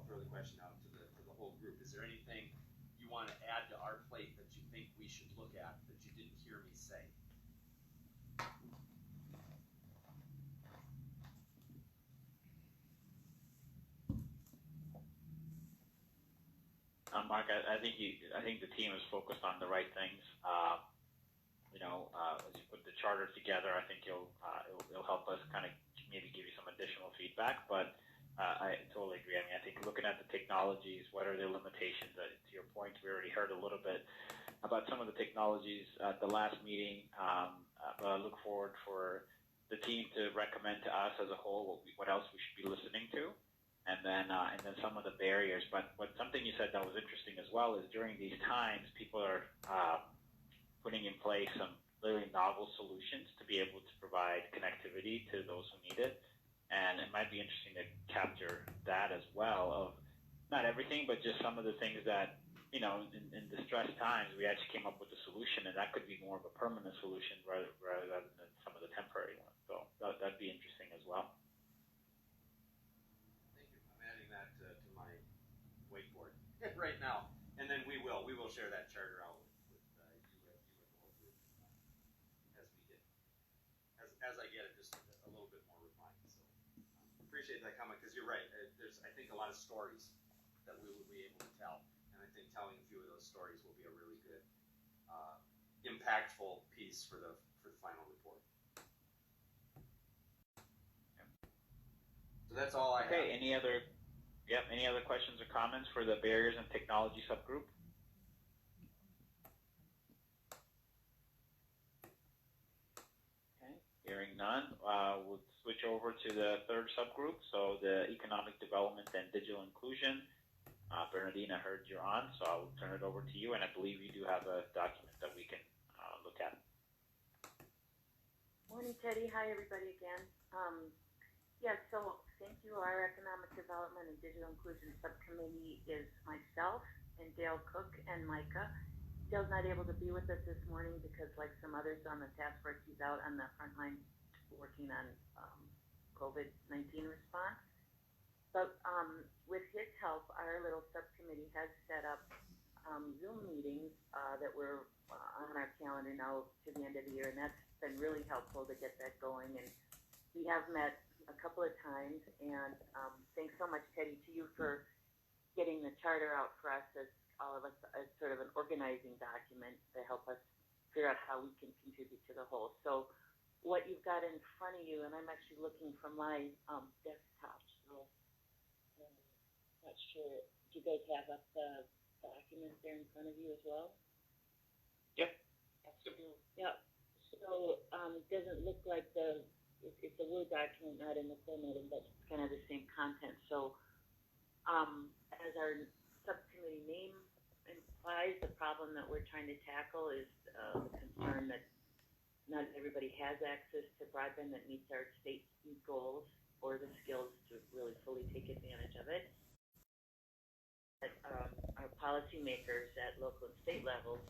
throw the question out to the whole group. Is there anything you want to add to our plate that you think we should look at that you didn't hear me say? Mark, I think the team is focused on the right things. As you put the charter together, I think it'll help us kind of maybe give you some additional feedback. But I totally agree. I mean, I think looking at the technologies, what are their limitations? To your point, we already heard a little bit about some of the technologies at the last meeting. But I look forward for the team to recommend to us as a whole what else we should be listening to, and then some of the barriers. But something you said that was interesting as well is during these times, people are putting in place some really novel solutions to be able to provide connectivity to those who need it. And it might be interesting to capture that as well, of not everything, but just some of the things that, in distressed times, we actually came up with a solution, and that could be more of a permanent solution rather than some of the temporary ones. So that'd be interesting as well. Thank you. I'm adding that to my whiteboard right now. And then we will share that charter out with you and the whole group as I get it just a little bit more refined. So appreciate that comment, because you're right. There's, I think, a lot of stories that we will be able to tell, and I think telling a few of those stories will be a really good, impactful piece for the final report. So that's all I have. Okay. Any other questions or comments for the barriers and technology subgroup? Okay. Hearing none, we'll switch over to the third subgroup. So the economic development and digital inclusion. Bernardine, I heard you're on, so I'll turn it over to you, and I believe you do have a document that we can look at. Morning, Teddy. Hi, everybody again. So thank you. Our Economic Development and Digital Inclusion Subcommittee is myself and Dale Cook and Micah. Dale's not able to be with us this morning because, like some others on the task force, he's out on the front line working on COVID-19 response. But with his help, our little subcommittee has set up Zoom meetings that we're on our calendar now to the end of the year, and that's been really helpful to get that going. And we have met a couple of times, and thanks so much, Teddy, to you for getting the charter out for us as all of us as sort of an organizing document to help us figure out how we can contribute to the whole. So what you've got in front of you, and I'm actually looking from my desktop, so I'm not sure. Do you guys have up the document there in front of you as well? Yep. Yep. So it doesn't look like it's a Word document, not in the formatting, but it's kind of the same content. So as our subcommittee name implies, the problem that we're trying to tackle is the concern that not everybody has access to broadband that meets our state goals or the skills to really fully take advantage of it. That our policymakers at local and state levels,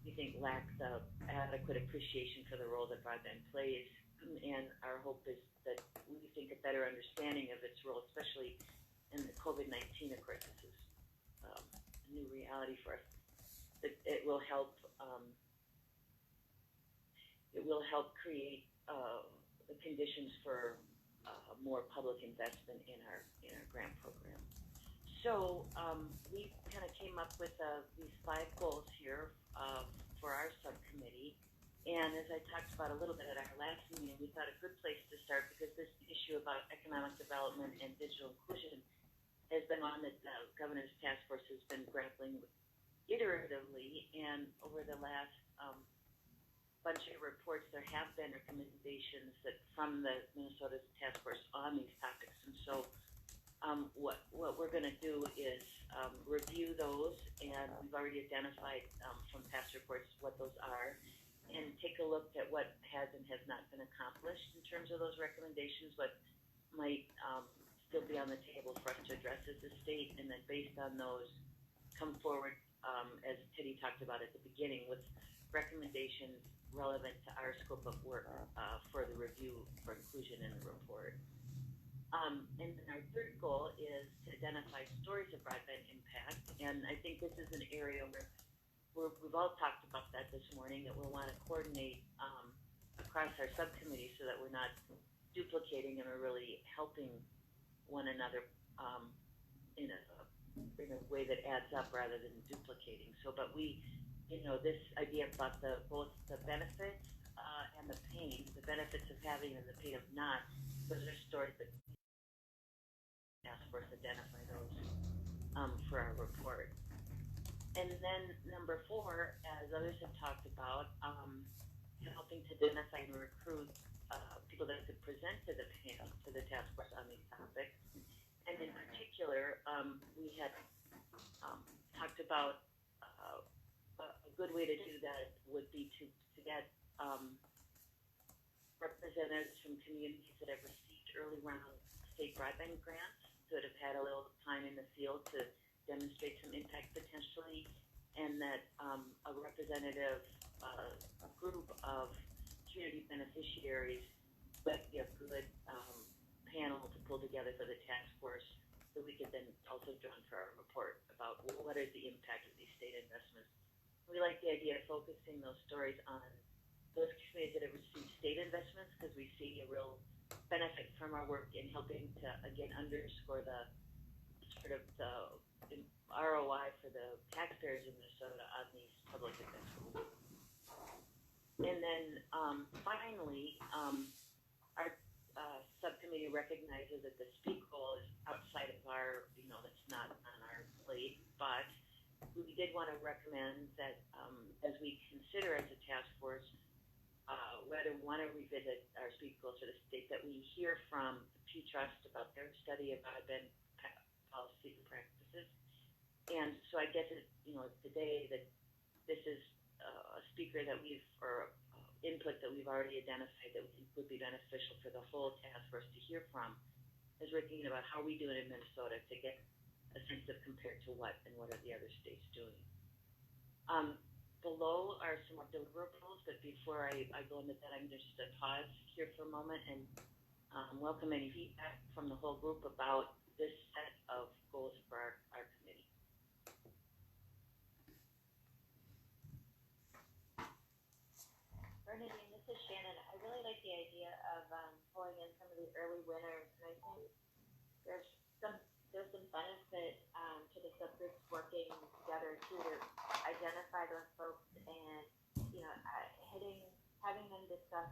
we think, lack the adequate appreciation for the role that broadband plays. And our hope is that we think a better understanding of its role, especially in the COVID-19, of course, this is a new reality for us, that it will help create the conditions for more public investment in our grant program. So we kind of came up with these 5 goals here for our subcommittee. And as I talked about a little bit at our last meeting, we thought a good place to start, because this issue about economic development and digital inclusion has been one that the Governor's Task Force has been grappling with iteratively. And over the last bunch of reports, there have been recommendations that from the Minnesota's Task Force on these topics. And so what we're going to do is review those, and we've already identified from past reports what those are, and take a look at what has and has not been accomplished in terms of those recommendations, what might still be on the table for us to address as a state, and then based on those, come forward, as Teddy talked about at the beginning, with recommendations relevant to our scope of work for the review for inclusion in the report. And then our third goal is to identify stories of broadband impact, and I think this is an area where we've all talked about that this morning, that we'll want to coordinate across our subcommittee so that we're not duplicating and we're really helping one another in a way that adds up rather than duplicating. So, but we, this idea about both the benefits and the pain, the benefits of having and the pain of not, those are stories that task force identify those for our report. And then number 4, as others have talked about, helping to identify and recruit people had talked about a good way to do that would be to get representatives from communities that have received early round state broadband grants that have had a little time in the field to demonstrate some impact potentially, and that a representative a group of community beneficiaries would be a good panel to pull together for the task force, so we could then also join for our report about what is the impact of these state investments. We like the idea of focusing those stories on those communities that have received state investments, because we see a real benefit from our work in helping to, again, underscore the sort of the ROI for the taxpayers in Minnesota on these public investments. And then finally, our subcommittee recognizes that the SPEAK goal is outside of our, that's not on our plate, but we did want to recommend that as we consider as a task force whether we want to revisit our SPEAK goals for the state, that we hear from the Pew Trust about their study of broadband policy and practices. And so I guess today that this is a speaker that or input that we've already identified that we think would be beneficial for the whole task force to hear from, as we're thinking about how we do it in Minnesota to get a sense of compared to what and what are the other states doing. Below are some more deliverables, but before I go into that, I'm just to pause here for a moment and welcome any feedback from the whole group about this set of goals for our committee. Bernadine, this is Shannon. I really like the idea of pulling in some of the early winners, and I think there's some benefit to the subgroups working together too, to identify those folks and having them discuss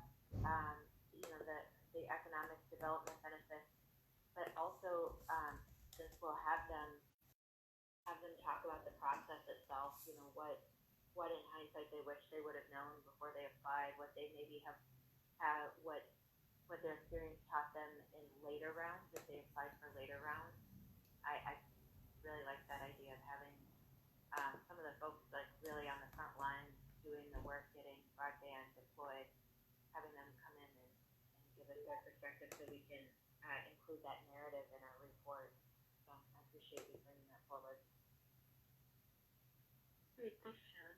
the economic development benefits, but also since we'll have them talk about the process itself, what in hindsight they wish they would have known before they applied, what they maybe have what their experience taught them in later rounds if they applied for later rounds. I really like that idea of having some of the folks like really on the front lines doing the work, getting broadband deployed, having them come in and give us their perspective so we can include that narrative in our report. So I appreciate you bringing that forward. Great, thanks, Shannon.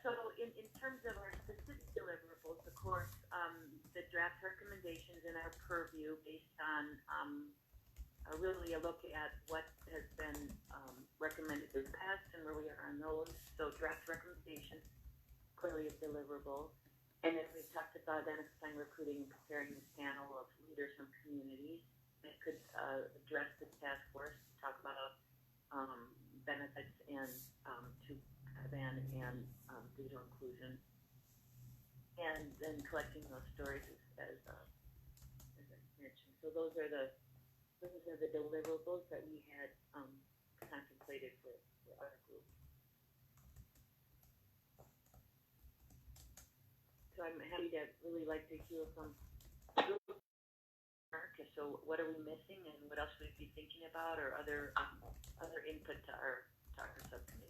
So in terms of our specific deliverables, of course, the draft recommendations in our purview based on really a look at what has been recommended in the past and where we are on those. So draft recommendations, clearly a deliverable. And then we've talked about identifying, recruiting, and preparing this panel of leaders from communities that could address the task force to talk about benefits and to broadband and digital inclusion. And then collecting those stories as I mentioned. So those are the deliverables that we had contemplated for our group. So I'm happy to really like to hear from the group. So what are we missing and what else should we be thinking about, or other input to our subcommittee?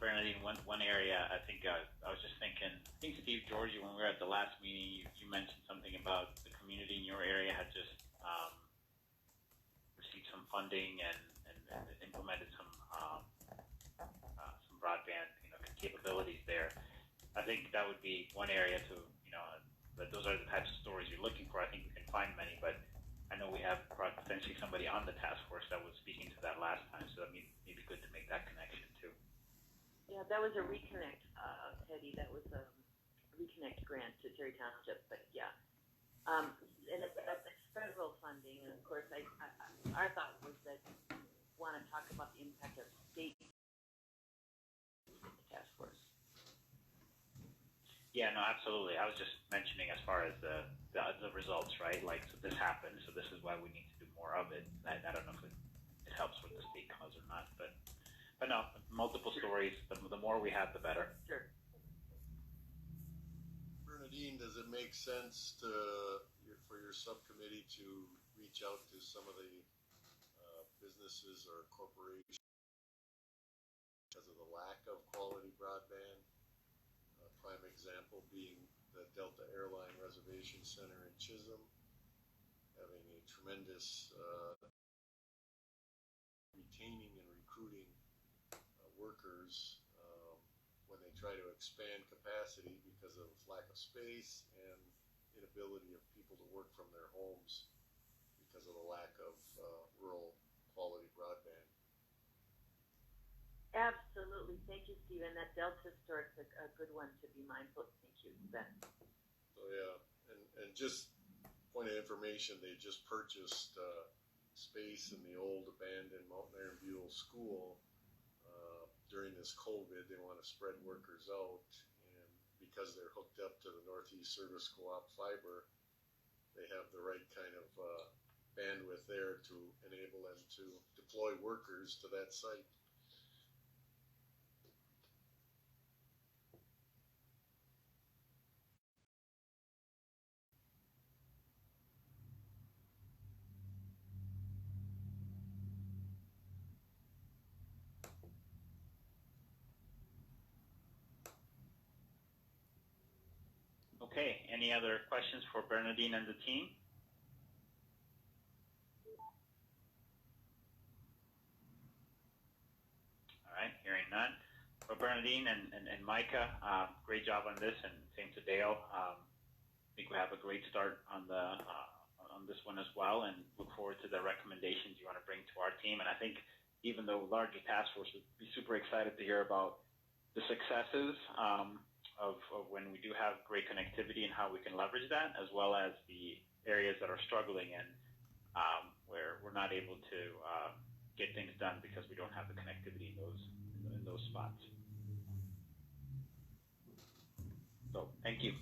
Bernadine, one area I think I was just thinking, I think Steve Georgie, when we were at the last meeting, you mentioned something about the community in your area had just received some funding and implemented some broadband capabilities there. I think that would be one area to, that those are the types of stories you're looking for. I think we can find many, but I know we have potentially somebody on the task force that was speaking to that last time, so that may be good to make that connection too. Yeah, that was a Reconnect, Teddy. That was a Reconnect grant to Terry Township, but yeah. And it's federal funding, and of course, our thought was that we want to talk about the impact of state task force. Yeah, no, absolutely. I was just mentioning as far as the results, right? Like, so this happened, so this is why we need to do more of it. I don't know if it helps with the state cause or not, but But no, multiple stories. The more we have, the better. Sure. Bernadine, does it make sense for your subcommittee to reach out to some of the businesses or corporations because of the lack of quality broadband? A prime example being the Delta Airline Reservation Center in Chisholm, having a tremendous retaining and recruiting workers when they try to expand capacity because of lack of space and inability of people to work from their homes because of the lack of rural quality broadband. Absolutely. Thank you, Stephen. That Delta store is a good one to be mindful of. Thank you, Ben. So yeah, and just point of information, they just purchased space in the old abandoned Mountain Iron Buell School. During this COVID, they want to spread workers out, and because they're hooked up to the Northeast Service Co-op fiber, they have the right kind of bandwidth there to enable them to deploy workers to that site. Okay, any other questions for Bernadine and the team? All right, hearing none. But Bernadine and Micah, great job on this, and same to Dale. I think we have a great start on this one as well, and look forward to the recommendations you want to bring to our team. And I think even though larger task force would be super excited to hear about the successes of when we do have great connectivity and how we can leverage that, as well as the areas that are struggling and where we're not able to get things done because we don't have the connectivity in those spots. So thank you.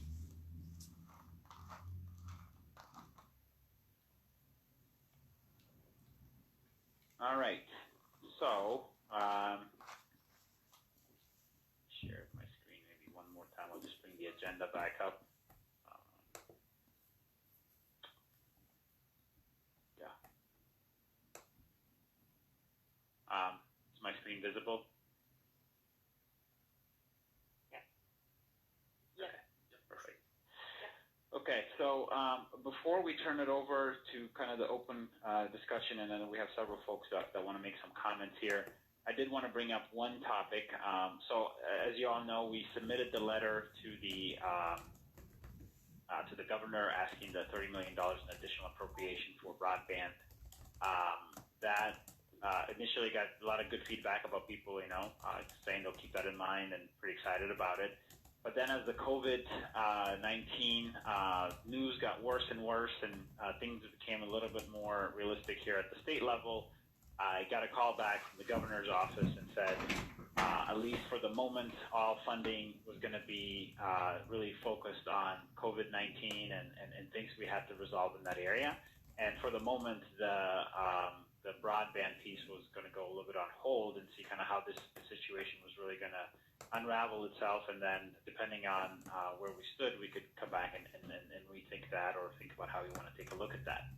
All right. So share my screen maybe one more time. I'll just bring the agenda back up. Yeah. Is my screen visible? Yeah. Okay. Perfect. Okay, so before we turn it over to kind of the open discussion, and then we have several folks that want to make some comments here, I did want to bring up one topic. So as you all know, we submitted the letter to the governor asking the $30 million in additional appropriation for broadband. That initially got a lot of good feedback about people, saying they'll keep that in mind and pretty excited about it. But then as the COVID-19 news got worse and worse and things became a little bit more realistic here at the state level, I got a call back from the governor's office and said, at least for the moment, all funding was going to be really focused on COVID-19 and things we had to resolve in that area. And for the moment, the broadband piece was going to go a little bit on hold and see kind of how this situation was really going to unravel itself, and then depending on where we stood, we could come back and rethink that or think about how we want to take a look at that.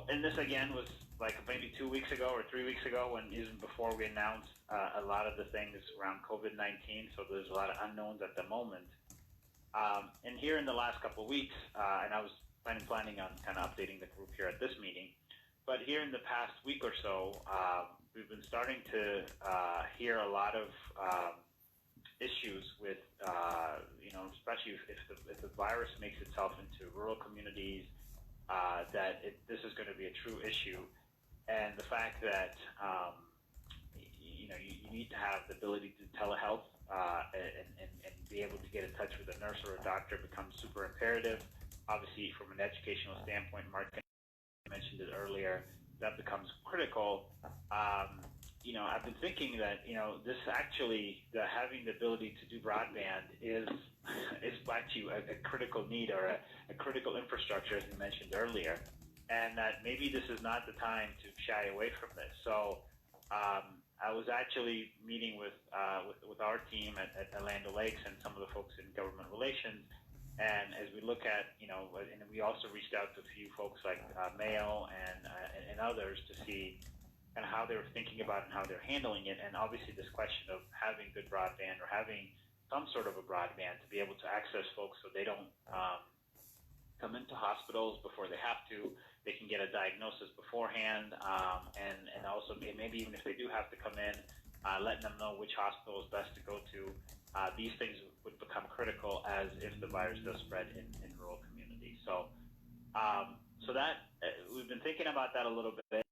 And this again was like maybe 2 weeks ago or 3 weeks ago, when even before we announced a lot of the things around COVID-19, so there's a lot of unknowns at the moment. And here in the last couple of weeks, and I was planning on kind of updating the group here at this meeting, but here in the past week or so, we've been starting to hear a lot of issues with, especially if the virus makes itself into rural communities, that this is going to be a true issue. And the fact that, you need to have the ability to telehealth and be able to get in touch with a nurse or a doctor becomes super imperative. Obviously, from an educational standpoint, Mark mentioned it earlier, that becomes critical. I've been thinking that, this actually, having the ability to do broadband is actually a critical need or a critical infrastructure, as you mentioned earlier, and that maybe this is not the time to shy away from this. So I was actually meeting with our team at Land O'Lakes and some of the folks in government relations. And as we look at, and we also reached out to a few folks like Mayo and others to see kind of how they were thinking about it and how they're handling it. And obviously this question of having good broadband or having some sort of a broadband to be able to access folks so they don't come into hospitals before they have to. They can get a diagnosis beforehand, and also maybe even if they do have to come in, letting them know which hospital is best to go to. These things would become critical as if the virus does spread in rural communities. So that we've been thinking about that a little bit,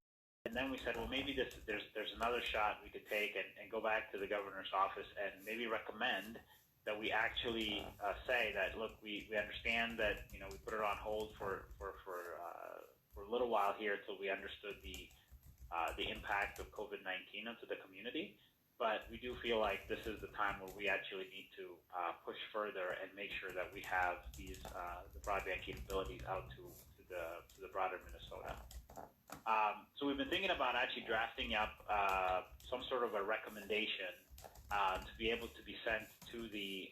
and then we said, well, maybe there's another shot we could take and go back to the governor's office and maybe recommend that we actually say that, look, we understand that we put it on hold for a little while here till we understood the impact of COVID-19 onto the community. But we do feel like this is the time where we actually need to push further and make sure that we have these the broadband capabilities out to the broader Minnesota. So we've been thinking about actually drafting up some sort of a recommendation to be able to be sent to the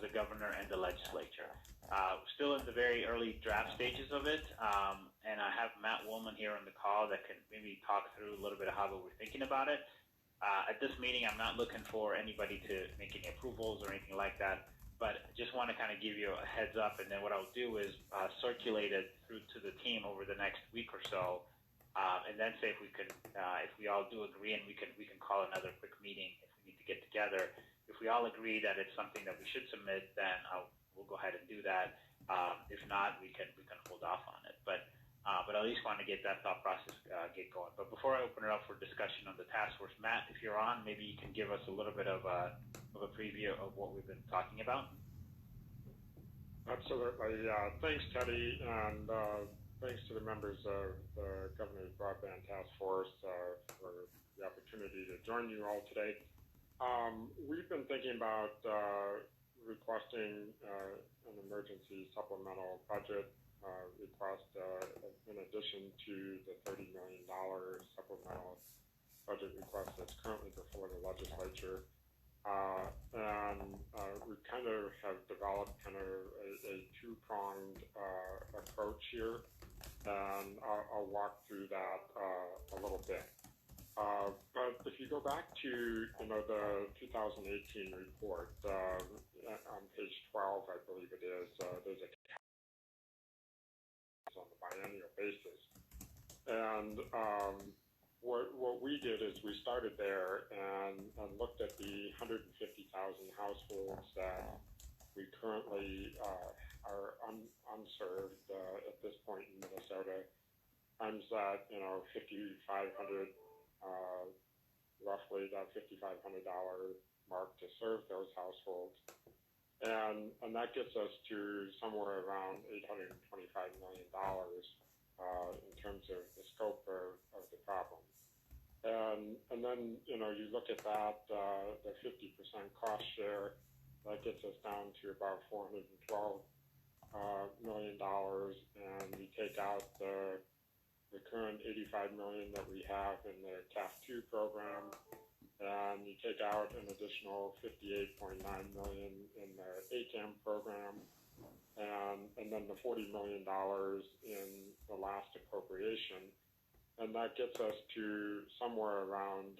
governor and the legislature. Still in the very early draft stages of it, and I have Matt Woolman here on the call that can maybe talk through a little bit of how we're thinking about it. At this meeting, I'm not looking for anybody to make any approvals or anything like that, but just want to kind of give you a heads up, and then what I'll do is circulate it through to the team over the next week or so, and then say if we all do agree, and we can call another quick meeting if we need to get together. If we all agree that it's something that we should submit, then we'll go ahead and do that. If not, we can hold off on it. But at least want to get that thought process get going. But before I open it up for discussion on the task force, Matt, if you're on, maybe you can give us a little bit of a preview of what we've been talking about. Absolutely. Thanks, Teddy, and thanks to the members of the Governor's Broadband Task Force for the opportunity to join you all today. We've been thinking about requesting an emergency supplemental budget request in addition to the $30 million supplemental budget request that's currently before the legislature. And we kind of have developed kind of a two-pronged approach here, and I'll walk through that a little bit. But if you go back to the 2018 report on page 12, I believe it is, there's a on the biennial basis, and what we did is we started there and looked at the 150,000 households that we currently are unserved at this point in Minnesota, times that 5,500. Roughly that $5,500 mark to serve those households, and that gets us to somewhere around $825 million in terms of the scope of the problem. And then you look at that, the 50% cost share, that gets us down to about $412 million, and you take out the current $85 million that we have in the CAF2 program, and you take out an additional $58.9 million in the ACAM program, and then the $40 million in the last appropriation, and that gets us to somewhere around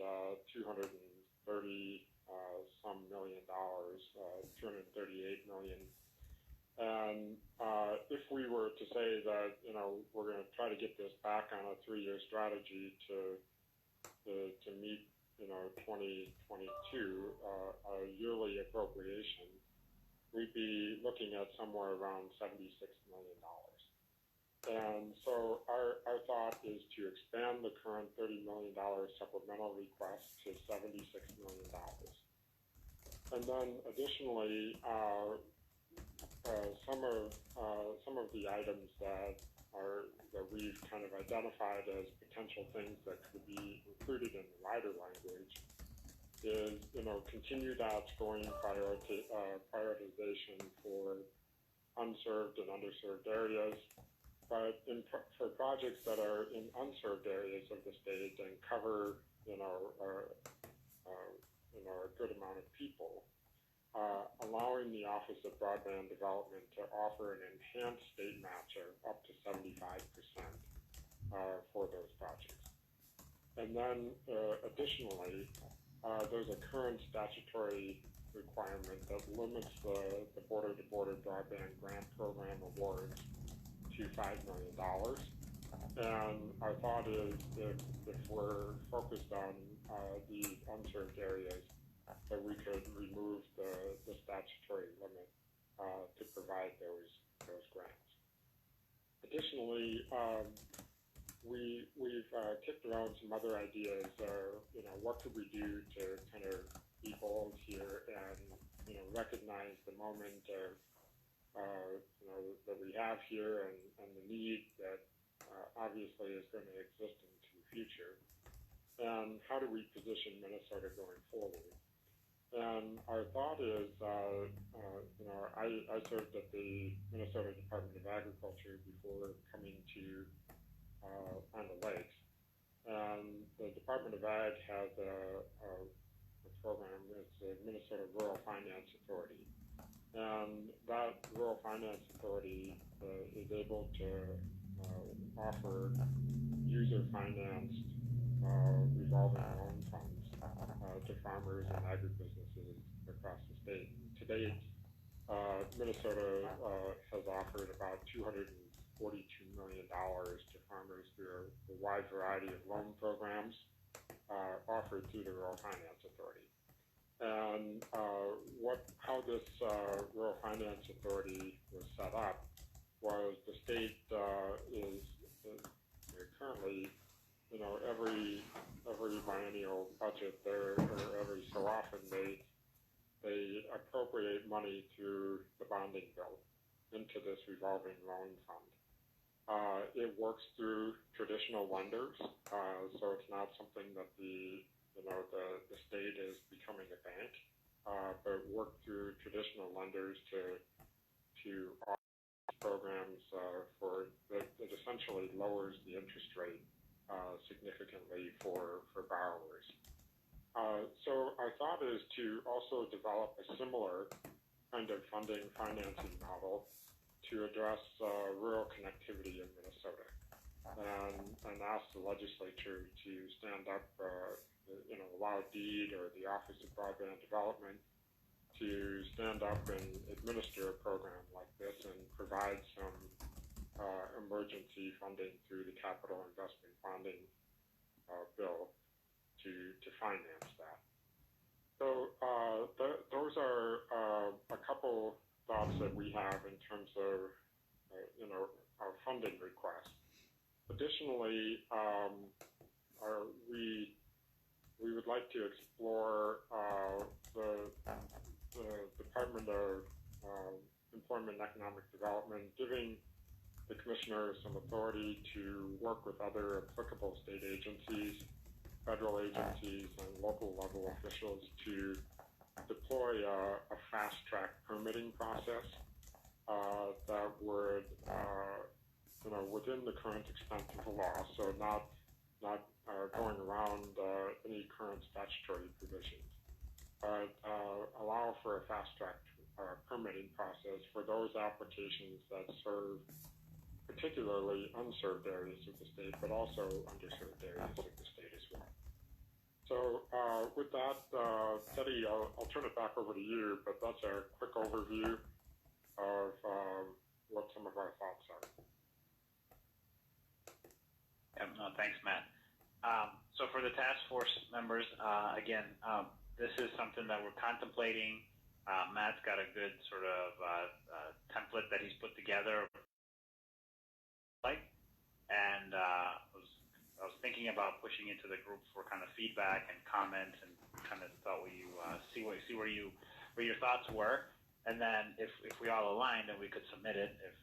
230 some million dollars, 238 million. And if we were to say that we're going to try to get this back on a 3-year strategy to meet 2022 a yearly appropriation, we'd be looking at somewhere around $76 million. And so our thought is to expand the current $30 million supplemental request to $76 million. And then additionally, some of the items that we've kind of identified as potential things that could be included in the rider language is, continue that scoring prioritization for unserved and underserved areas, but for projects that are in unserved areas of the state and cover, a good amount of people, allowing the Office of Broadband Development to offer an enhanced state matcher up to 75% for those projects. And then additionally, there's a current statutory requirement that limits the border-to-border broadband grant program awards to $5 million. And our thought is if we're focused on these unserved areas, that we could remove the statutory limit to provide those grants. Additionally, we've kicked around some other ideas. What could we do to kind of be bold here and recognize the moment that we have here and the need that obviously is going to exist into the future. And how do we position Minnesota going forward? And our thought is, I served at the Minnesota Department of Agriculture before coming to on the lakes. And the Department of Ag has a program, it's the Minnesota Rural Finance Authority. And that Rural Finance Authority is able to offer user-financed revolving loan funds to farmers and agribusinesses across the state. To date, Minnesota has offered about $242 million to farmers through a wide variety of loan programs offered through the Rural Finance Authority. And how this Rural Finance Authority was set up was the state is currently, every biennial budget or every so often they appropriate money through the bonding bill into this revolving loan fund. It works through traditional lenders, so it's not something that the state is becoming a bank, but work through traditional lenders to offer programs that essentially lowers the interest rate significantly for borrowers. So our thought is to also develop a similar kind of financing model to address rural connectivity in Minnesota, and ask the legislature to stand up, allow DEED or the Office of Broadband Development to stand up and administer a program like this and provide some emergency funding through the capital investment bonding bill to finance that. So those are a couple thoughts that we have in terms of our funding requests. Additionally, we would like to explore the Department of Employment and Economic Development giving the commissioner some authority to work with other applicable state agencies, federal agencies, and local level officials to deploy a fast-track permitting process that would, within the current extent of the law, so not going around any current statutory provisions, but allow for a fast-track permitting process for those applications that serve particularly unserved areas of the state, but also underserved areas of the state as well. So with that, Teddy, I'll turn it back over to you, but that's a quick overview of what some of our thoughts are. No, thanks, Matt. So for the task force members, again, this is something that we're contemplating. Matt's got a good sort of template that he's put together. And I was thinking about pushing it to the group for kind of feedback and comments, and kind of thought you see where your thoughts were, and then if we all aligned, then we could submit it if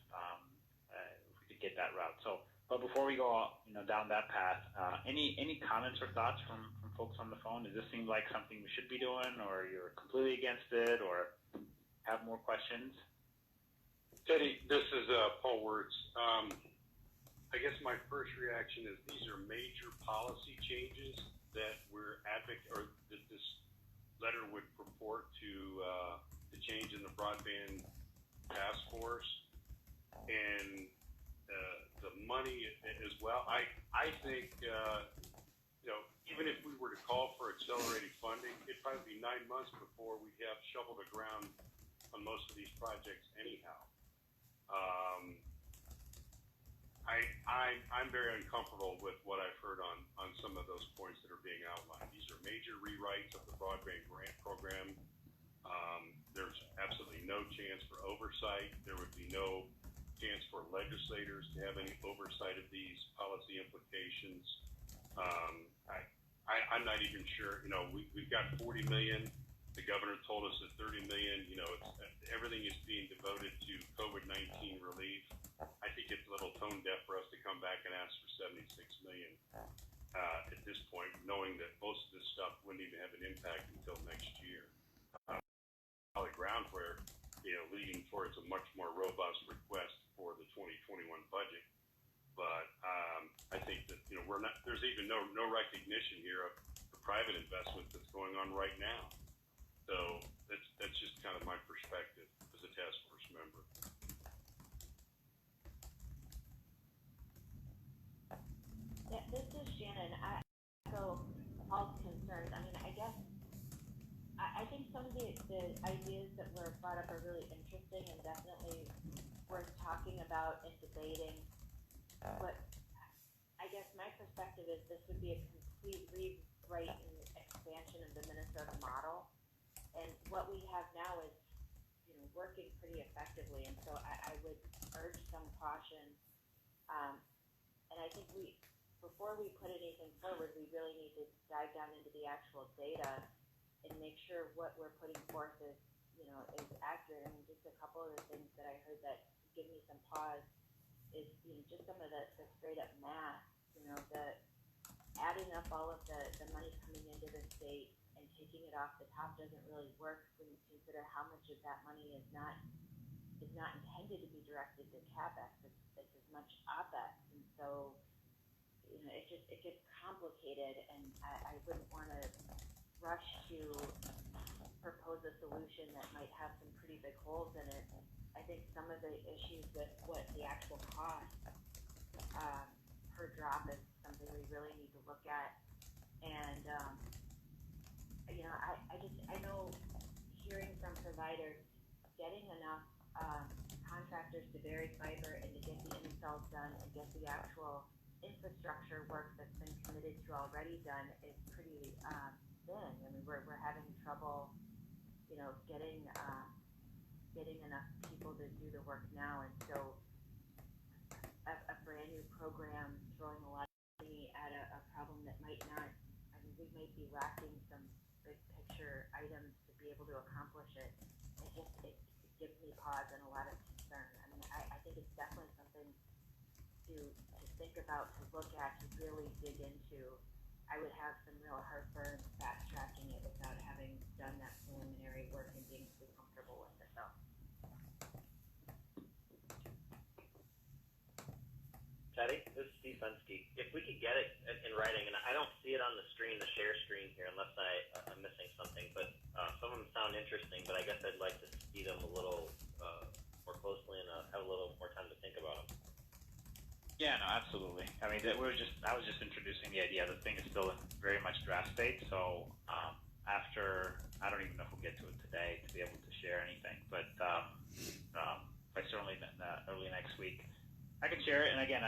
we could get that route. So, but before we go down that path, any comments or thoughts from folks on the phone? Does this seem like something we should be doing, or you're completely against it, or have more questions? Teddy, this is Paul Wirtz. I guess my first reaction is these are major policy changes that that this letter would purport to change in the broadband task force, and the money as well. I think even if we were to call for accelerated funding, it'd probably be 9 months before we have shovel the ground on most of these projects anyhow. I'm very uncomfortable with what I've heard on some of those points that are being outlined. These are major rewrites of the broadband grant program. There's absolutely no chance for oversight. There would be no chance for legislators to have any oversight of these policy implications. I'm not even sure. We've got 40 million. The governor told us that 30 million. Everything is being devoted to COVID-19 relief. I think it's a little tone deaf for us to come back and ask for 76 million at this point, knowing that most of this stuff wouldn't even have an impact until next year. Solid ground where, leading towards a much more robust request for the 2021 budget. But I think that there's even no recognition here of the private investment that's going on right now. So that's just kind of my perspective as a task force member. Yeah, this is Shannon. So Paul's concerns. I think some of the ideas that were brought up are really interesting and definitely worth talking about and debating. But I guess my perspective is this would be a complete rewrite and expansion of the Minnesota model. And what we have now is, working pretty effectively. And so I would urge some caution. And I think before we put anything forward, we really need to dive down into the actual data and make sure what we're putting forth is accurate. Just a couple of the things that I heard that give me some pause is, just some of the straight up math, the adding up all of the money coming into the state and taking it off the top doesn't really work when you consider how much of that money is not intended to be directed to CapEx. It's as much OpEx, and so it gets complicated, and I wouldn't want to rush to propose a solution that might have some pretty big holes in it. I think some of the issues with what the actual cost per drop is something we really need to look at. And I know hearing from providers, getting enough contractors to bury fiber and to get the installs done and get the actual infrastructure work that's been committed to already done is pretty thin. We're having trouble, getting enough people to do the work now, and so a brand new program throwing a lot of money at a problem that might not. We might be lacking some big picture items to be able to accomplish it. It gives me pause and a lot of concern. I think it's definitely something to think about, to look at, to really dig into. I would have some real heartburn fast tracking it without having done that preliminary work and being too comfortable with it, though. Teddy, this is Steve Fensky. If we could get it in writing, and I don't see it on the screen, the share screen here, unless I'm missing something, but some of them sound interesting, but I guess I'd like to see them a little more closely and have a little more time to think about them. Yeah, no, absolutely. I was just introducing the idea. The thing is still in very much draft state, so after, I don't even know if we'll get to it today to be able to share anything, but by certainly early next week, I can share it. And again,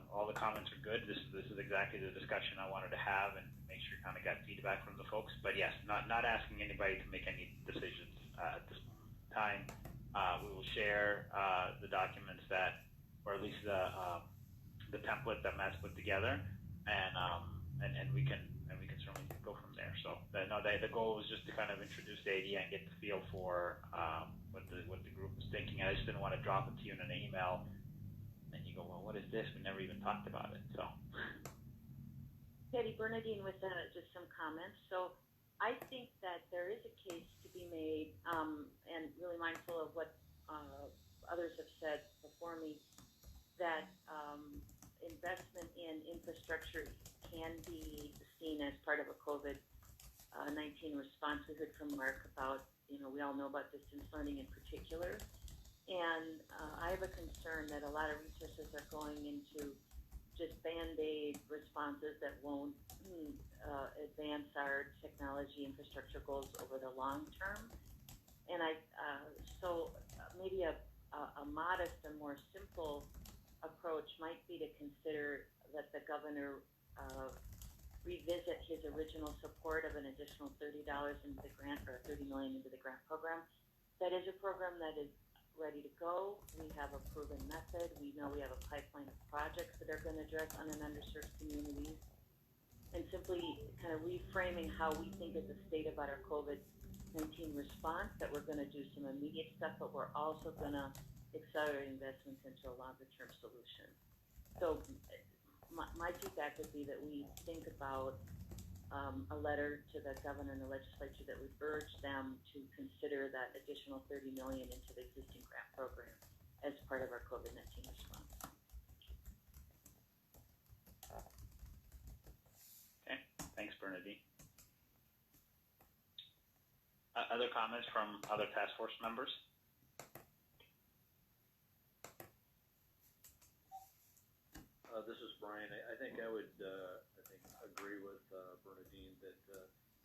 all the comments are good. This is exactly the discussion I wanted to have and make sure you kind of got feedback from the folks. But yes, not asking anybody to make any decisions at this time. We will share the documents or at least the template that Matt's put together, and we can certainly go from there. So the goal was just to kind of introduce the idea and get the feel for what the group was thinking. I just didn't want to drop it to you in an email, and you go, well, what is this? We never even talked about it. So, Patty Bernadine with just some comments. So I think that there is a case to be made, and really mindful of what others have said before me, that investment in infrastructure can be seen as part of a COVID-19 response. We heard from Mark about, we all know about distance learning in particular. And I have a concern that a lot of resources are going into just Band-Aid responses that won't advance our technology infrastructure goals over the long term. And so maybe a modest and more simple approach might be to consider that the governor revisit his original support of an additional $30 into the grant, or $30 million into the grant program. That is a program that is ready to go. We have a proven method. We know we have a pipeline of projects that are going to address un- and underserved communities. And simply kind of reframing how we think as a state about our COVID-19 response, that we're going to do some immediate stuff, but we're also going to accelerate investments into a longer-term solution. So my feedback would be that we think about a letter to the governor and the legislature that would urge them to consider that additional $30 million into the existing grant program as part of our COVID-19 response. Okay, thanks, Bernadine. Other comments from other task force members? This is Brian. I think I would agree with Bernadine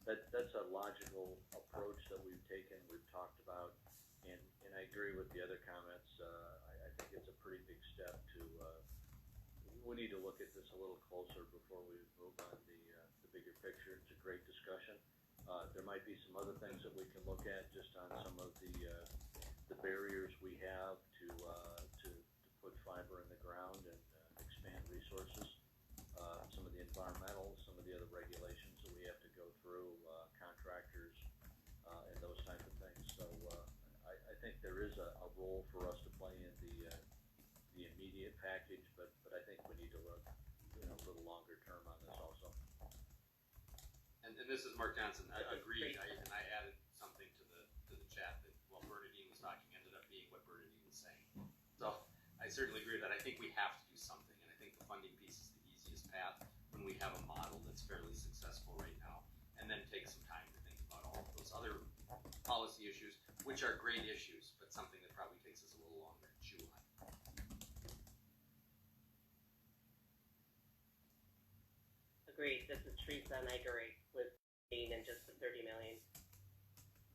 that that's a logical approach that we've taken, we've talked about, and I agree with the other comments. I think it's a pretty big step to. We need to look at this a little closer before we move on the bigger picture. It's a great discussion. There might be some other things that we can look at just on some of the barriers we have to put fiber in the ground and expand resources. Some of the environmental, some of the other regulations that we have to go through, contractors, and those type of things. So I think there is a role for us to play in the immediate package, but I think we need to look a little longer term on this also. And this is Mark Johnson. I agree, and I added something to the chat that while Bernadine was talking ended up being what Bernadine was saying. So I certainly agree with that. I think we have to do something, and I think the funding piece is the easiest path when we have a model that's fairly successful right now, and then take some time to think about all of those other policy issues, which are great issues, but something that probably takes us a little longer to chew on. Agreed. This is Teresa, and I agree with Dean and just the $30 million.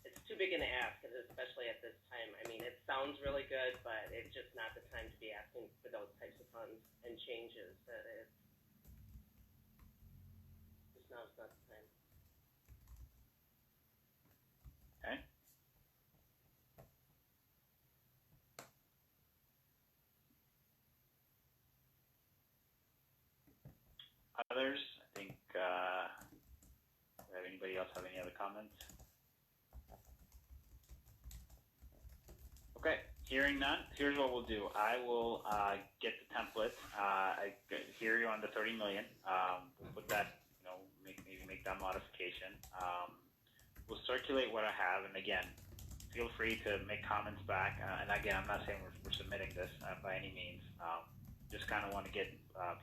It's too big an ask, especially at this time. I mean, it sounds really good, but it's just not the time to be asking for those types of funds and changes. Now's not the time. Okay. Others? I think, anybody else have any other comments? Okay, hearing none, here's what we'll do. I will get the template. I hear you on the $30 million. We'll put that, maybe make that modification. We'll circulate what I have, and again, feel free to make comments back. And again, I'm not saying we're submitting this by any means. Just kind of want to get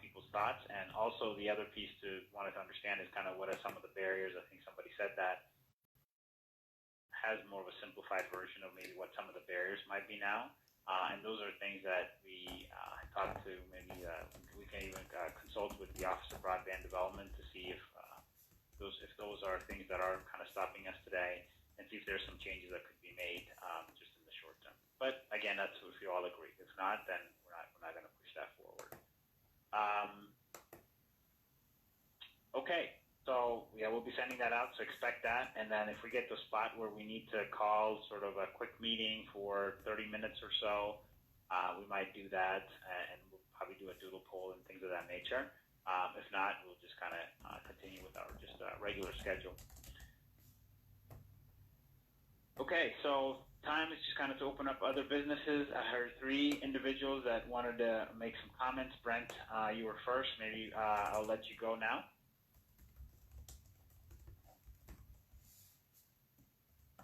people's thoughts, and also the other piece wanted to understand is kind of what are some of the barriers. I think somebody said that has more of a simplified version of maybe what some of the barriers might be now, and those are things that we talked to. Maybe we can even consult with the Office of Broadband Development to see if those are things that are kind of stopping us today, and see if there's some changes that could be made just in the short term. But again, that's if you all agree. If not, then we're not going to push that forward. Okay, so yeah, we'll be sending that out, so expect that. And then if we get to a spot where we need to call sort of a quick meeting for 30 minutes or so, we might do that, and we'll probably do a doodle poll and things of that nature. If not, we'll just kind of continue with our just regular schedule. Okay, so time is just kind of to open up other businesses. I heard 3 individuals that wanted to make some comments. Brent, you were first. Maybe I'll let you go now.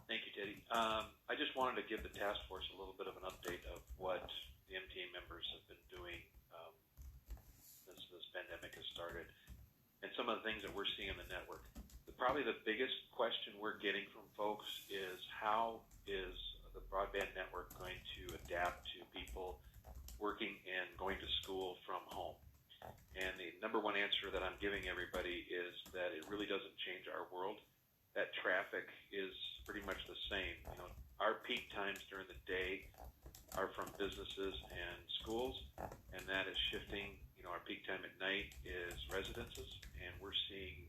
Thank you, Teddy. I just wanted to give the task force a little bit of an update of what the MTA members have been doing since this pandemic has started, and some of the things that we're seeing in the network. Probably the biggest question we're getting from folks is how is the broadband network going to adapt to people working and going to school from home? And the number one answer that I'm giving everybody is that it really doesn't change our world. That traffic is pretty much the same. You know, our peak times during the day are from businesses and schools, and that is shifting. You know, our peak time at night is residences, and we're seeing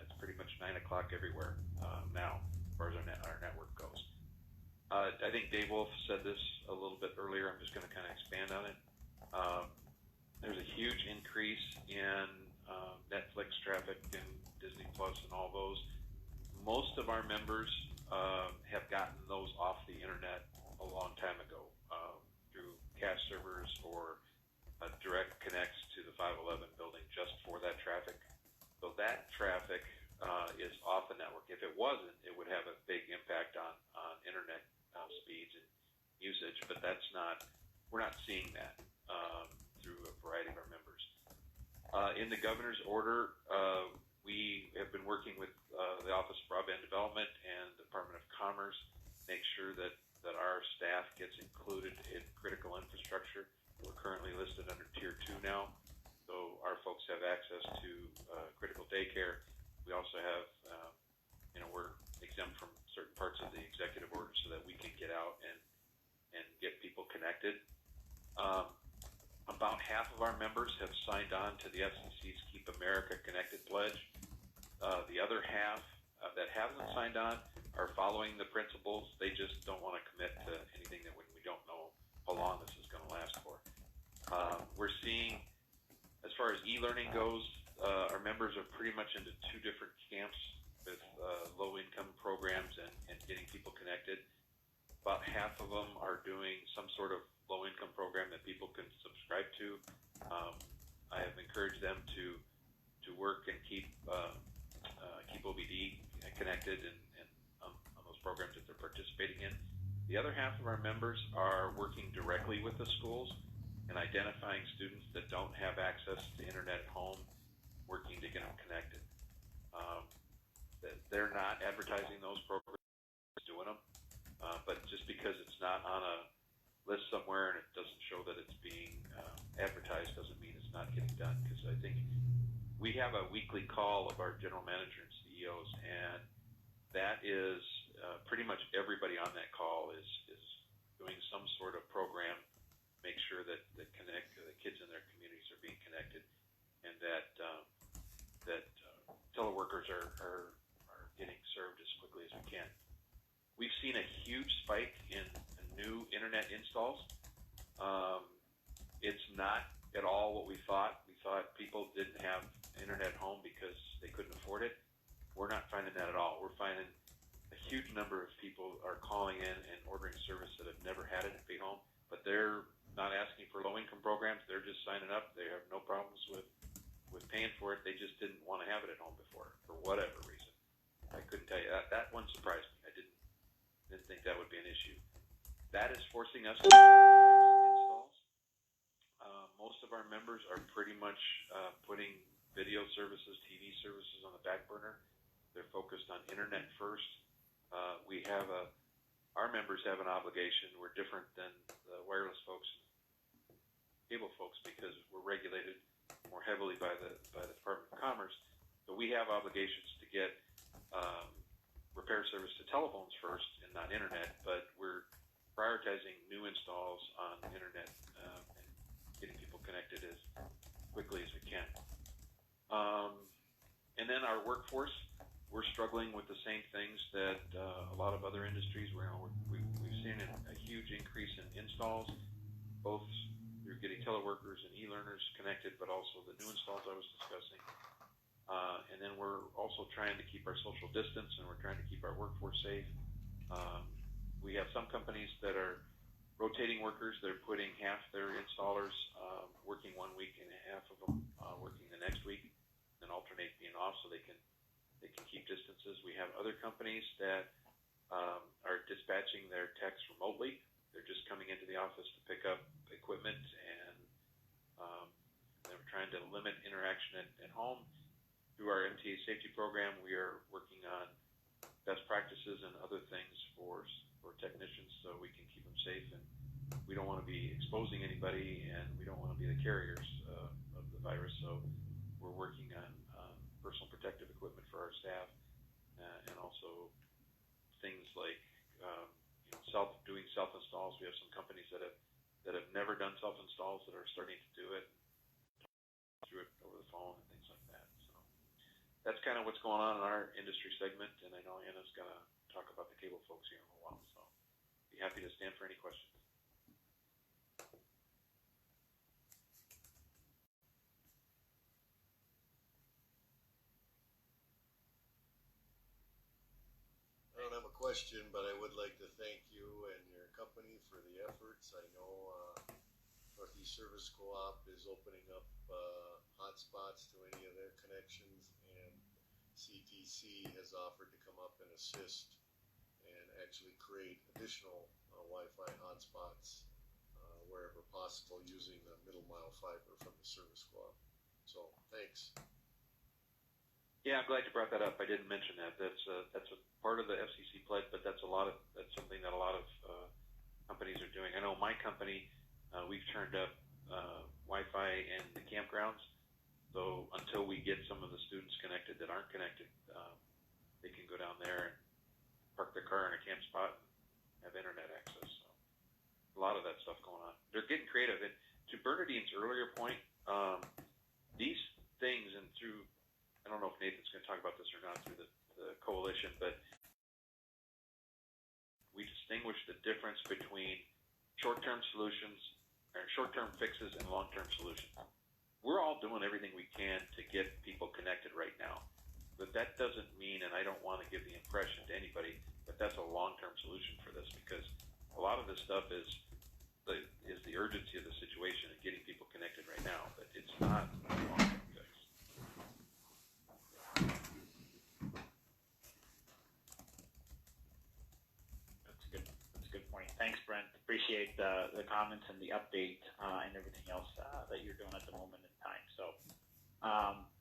it's pretty much 9 o'clock everywhere now, as far as our network goes. I think Dave Wolf said this a little bit earlier. I'm just going to kind of expand on it. There's a huge increase in Netflix traffic and Disney Plus and all those. Most of our members have gotten those off the internet a long time ago through cash servers or direct connects to the 511 building just for that traffic. So that traffic is off the network. If it wasn't, it would have a big impact on internet speeds and usage, but we're not seeing that through a variety of our members. In the governor's order, we have been working with the Office of Broadband Development and the Department of Commerce, make sure that our staff gets included in critical infrastructure. We're currently listed under Tier 2 now, so our folks have access to critical daycare. We also have, we're exempt from certain parts of the executive order so that we can get out and get people connected. About half of our members have signed on to the FCC's Keep America Connected pledge. The other half that haven't signed on are following the principles. They just don't want to commit to anything that we don't know how long this is going to last for. We're seeing, as far as e-learning goes, our members are pretty much into two different camps with low-income programs and getting people connected. About half of them are doing some sort of low-income program that people can subscribe to. I have encouraged them to work and keep OBD connected and on those programs that they're participating in. The other half of our members are working directly with the schools and identifying students that don't have access to internet at home, working to get them connected. They're not advertising those programs, doing them, but just because it's not on a list somewhere and it doesn't show that it's being advertised doesn't mean it's not getting done. Because I think we have a weekly call of our general manager and CEOs, and that is pretty much everybody on that call is doing some sort of program, make sure that the kids in their communities are being connected, and that teleworkers are getting served as quickly as we can. We've seen a huge spike in new internet installs. It's not at all what we thought. We thought people didn't have internet home because they couldn't afford it. We're not finding that at all. We're finding a huge number of people are calling in and ordering service that have never had it at home, but they're not asking for low-income programs. They're just signing up. They have no problems with paying for it. They just didn't want to have it at home before for whatever reason. I couldn't tell you. That one surprised me. I didn't think that would be an issue. That is forcing us to installs. Most of our members are pretty much putting video services, TV services on the back burner. They're focused on internet first. Our members have an obligation. We're different than the wireless folks, cable folks, because we're regulated more heavily by the Department of Commerce. So we have obligations to get repair service to telephones first and not internet, but we're prioritizing new installs on internet and getting people connected as quickly as we can. And then our workforce, we're struggling with the same things that a lot of other industries. We've seen a huge increase in installs, both through getting teleworkers and e-learners connected, but also the new installs I was discussing. And then we're also trying to keep our social distance, and we're trying to keep our workforce safe. We have some companies that are rotating workers. They're putting half their installers working 1 week and half of them working the next week, and alternate being off so they can keep distances. We have other companies that are dispatching their techs remotely, they're just coming into the office to pick up equipment, and they're trying to limit interaction at home. Through our MTA safety program, we are working on best practices and other things for technicians so we can keep them safe. And we don't want to be exposing anybody, and we don't want to be the carriers of the virus. So we're working on personal protective equipment for our staff, and also things like doing self installs. We have some companies that have never done self installs that are starting to do it through it over the phone and things like that. So that's kind of what's going on in our industry segment, and I know Anna's going to talk about the cable folks here in a while, so be happy to stand for any questions. I don't have a question, but I would like to thank you and your company for the efforts. I know Northeast Service Co-op is opening up hotspots to any of their connections, and CTC has offered to come up and assist and actually create additional Wi-Fi hotspots wherever possible using the middle mile fiber from the service co-op. So thanks. Yeah, I'm glad you brought that up. I didn't mention that. That's a part of the FCC pledge, but that's something that a lot of companies are doing. I know my company, we've turned up Wi-Fi in the campgrounds. So until we get some of the students connected that aren't connected, they can go down there and park their car in a camp spot and have internet access. So a lot of that stuff going on. They're getting creative. And to Bernadine's earlier point, these things, and through, I don't know if Nathan's going to talk about this or not through the coalition, but we distinguish the difference between short-term solutions, or short-term fixes, and long-term solutions. We're all doing everything we can to get people connected right now, but that doesn't mean, and I don't want to give the impression to anybody, that that's a long-term solution for this, because a lot of this stuff is the urgency of the situation and getting people connected right now, but it's not a long-term fix. That's a good point. Thanks, Brent. Appreciate the comments and the update and everything else that you're doing at the moment in time. So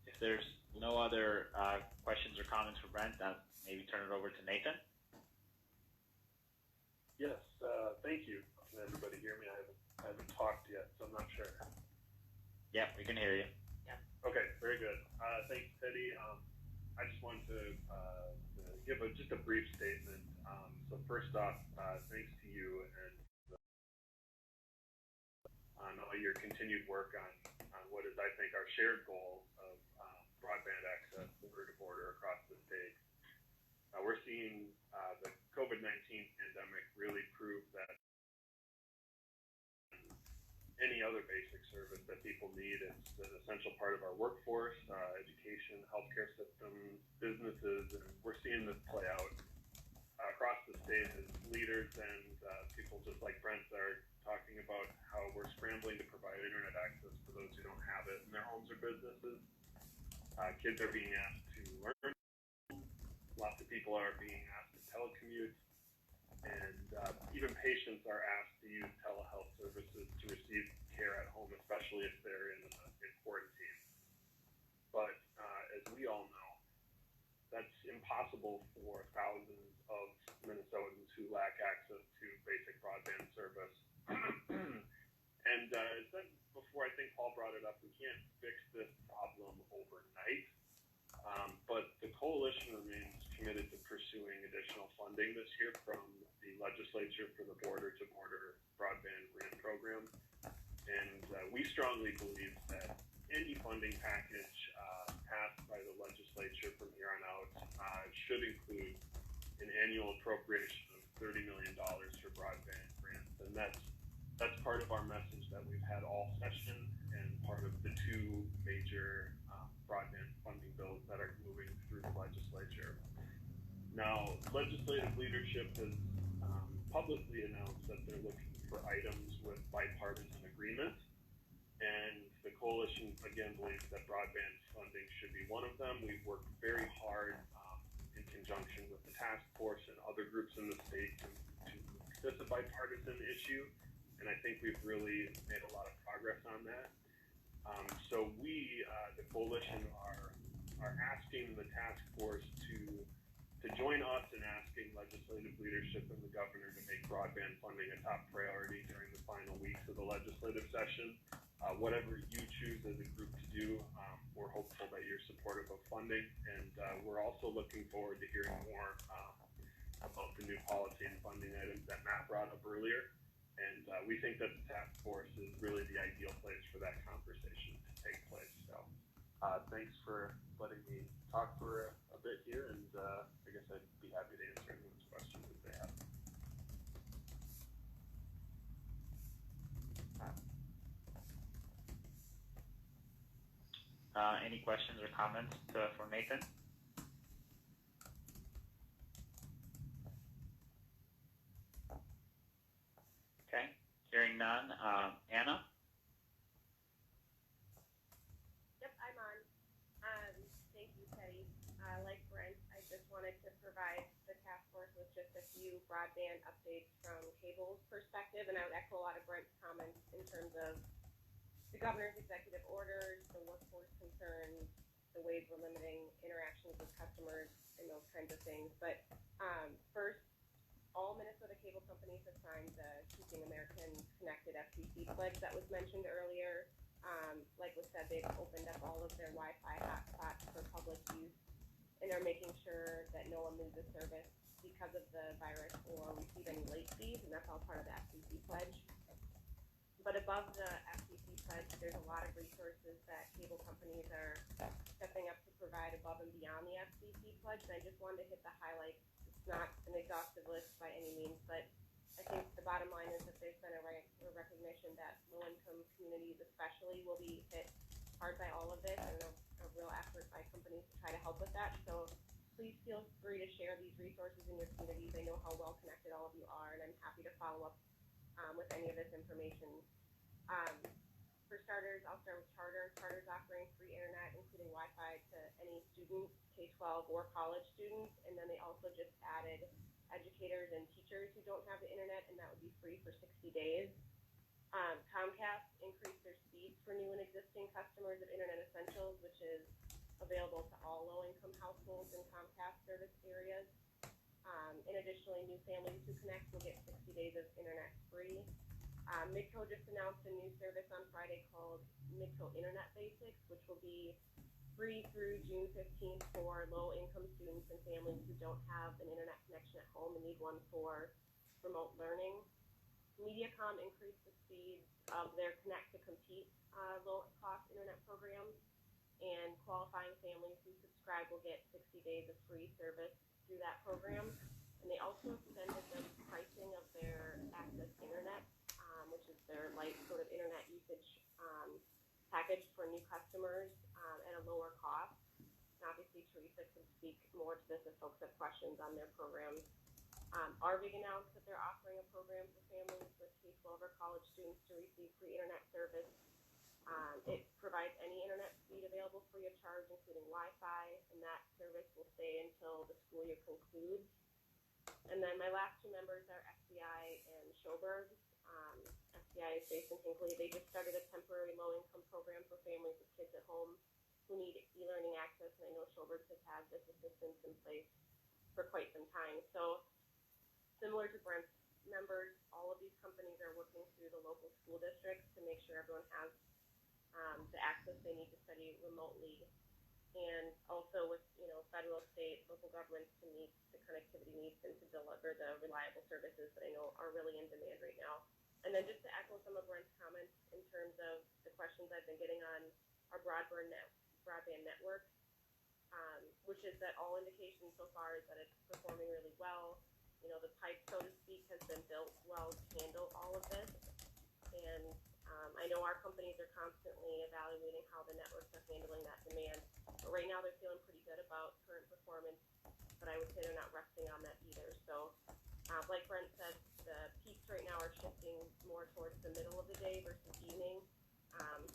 if there's no other questions or comments for Brent, maybe turn it over to Nathan. Yes, thank you. Can everybody hear me? I haven't talked yet, so I'm not sure. Yeah, we can hear you. Yeah. Okay, very good. Thanks, Teddy. I just wanted to give just a brief statement. So first off, thanks to you and on all your continued work on what is, I think, our shared goal of broadband access border to border across the state. We're seeing the COVID-19 pandemic really prove that any other basic service that people need is an essential part of our workforce, education, healthcare systems, businesses, and we're seeing this play out across the state as leaders and people just like Brent are talking about how we're scrambling to provide internet access for those who don't have it in their homes or businesses. Kids are being asked to learn. Lots of people are being asked to telecommute, and even patients are asked to use telehealth services to receive care at home, especially if they're in quarantine. But as we all know, that's impossible for thousands of Minnesotans who lack access to basic broadband service. And as said before, I think Paul brought it up, we can't fix this problem overnight. But the coalition remains committed to pursuing additional funding this year from the legislature for the border-to-border broadband grant program. And we strongly believe that any funding package passed by the legislature from here on out should include an annual appropriation of $30 million for broadband grants. And that's part of our message that we've had all session and part of the two major broadband funding bills that are moving through the legislature. Now, legislative leadership has publicly announced that they're looking for items with bipartisan agreement, and the coalition again believes that broadband funding should be one of them. We've worked very hard in conjunction with the task force and other groups in the state to that's a bipartisan issue, and I think we've really made a lot of progress on that. So we, the coalition, are asking the task force to join us in asking legislative leadership and the governor to make broadband funding a top priority during the final weeks of the legislative session. Whatever you choose as a group to do, we're hopeful that you're supportive of funding, and we're also looking forward to hearing more about the new policy and funding items that Matt brought up earlier. And we think that the task force is really the ideal place for that conversation to take place. So thanks for letting me talk for a bit here, and I guess I'd be happy to answer anyone's questions if they have. Any questions or comments for Nathan? Okay, hearing none. Anna? Yep, I'm on. Thank you, Teddy. Like Brent, I just wanted to provide the task force with just a few broadband updates from cable's perspective, and I would echo a lot of Brent's comments in terms of the governor's executive orders, the workforce concerns, the ways we're limiting interactions with customers, and those kinds of things. But first, all Minnesota cable companies have signed the Keeping Americans Connected FCC pledge that was mentioned earlier. Like was said, they've opened up all of their Wi-Fi hotspots for public use, and are making sure that no one loses service because of the virus or receive any late fees, and that's all part of the FCC pledge. But above the FCC pledge, there's a lot of resources that cable companies are stepping up to provide above and beyond the FCC pledge, and I just wanted to hit the highlights. It's not an exhaustive list by any means, but I think the bottom line is that there's been a recognition that low-income communities especially will be hit hard by all of this, and a real effort by companies to try to help with that. So please feel free to share these resources in your communities. I know how well connected all of you are, and I'm happy to follow up with any of this information. For starters, I'll start with Charter. Charter's offering free internet, including Wi-Fi, to any student, K-12 or college students, and then they also just added educators and teachers who don't have the internet, and that would be free for 60 days. Comcast increased their speeds for new and existing customers of Internet Essentials, which is available to all low-income households in Comcast service areas. And additionally, new families who connect will get 60 days of internet free. Midco just announced a new service on Friday called Midco Internet Basics, which will be free through June 15th for low-income students and families who don't have an internet connection at home and need one for remote learning. Mediacom increased the speeds of their Connect to Compete low-cost internet programs, and qualifying families who subscribe will get 60 days of free service through that program. And they also extended the pricing of their Access Internet, which is their light sort of internet usage package for new customers at a lower cost. And obviously, Teresa can speak more to this if folks have questions on their programs. Arvig announced that they're offering a program for families with K-12 or college students to receive free internet service. It provides any internet speed available free of charge, including Wi-Fi, and that service will stay until the school year concludes. And then my last two members are FCI and Schoberg. FCI is based in Hinckley. They just started a temporary low-income program for families with kids at home who need e-learning access, and I know Schoberg has had this assistance in place for quite some time. So similar to Brent's members, all of these companies are working through the local school districts to make sure everyone has the access they need to study remotely, and also with federal, state, local governments to meet the connectivity needs and to deliver the reliable services that I know are really in demand right now. And then just to echo some of Brent's comments in terms of the questions I've been getting on our broadband network, which is that all indications so far is that it's performing really well. The pipe, so to speak, has been built well to handle all of this. And I know our companies are constantly evaluating how the networks are handling that demand. But right now they're feeling pretty good about current performance, but I would say they're not resting on that either. So like Brent said, the peaks right now are shifting more towards the middle of the day versus evening.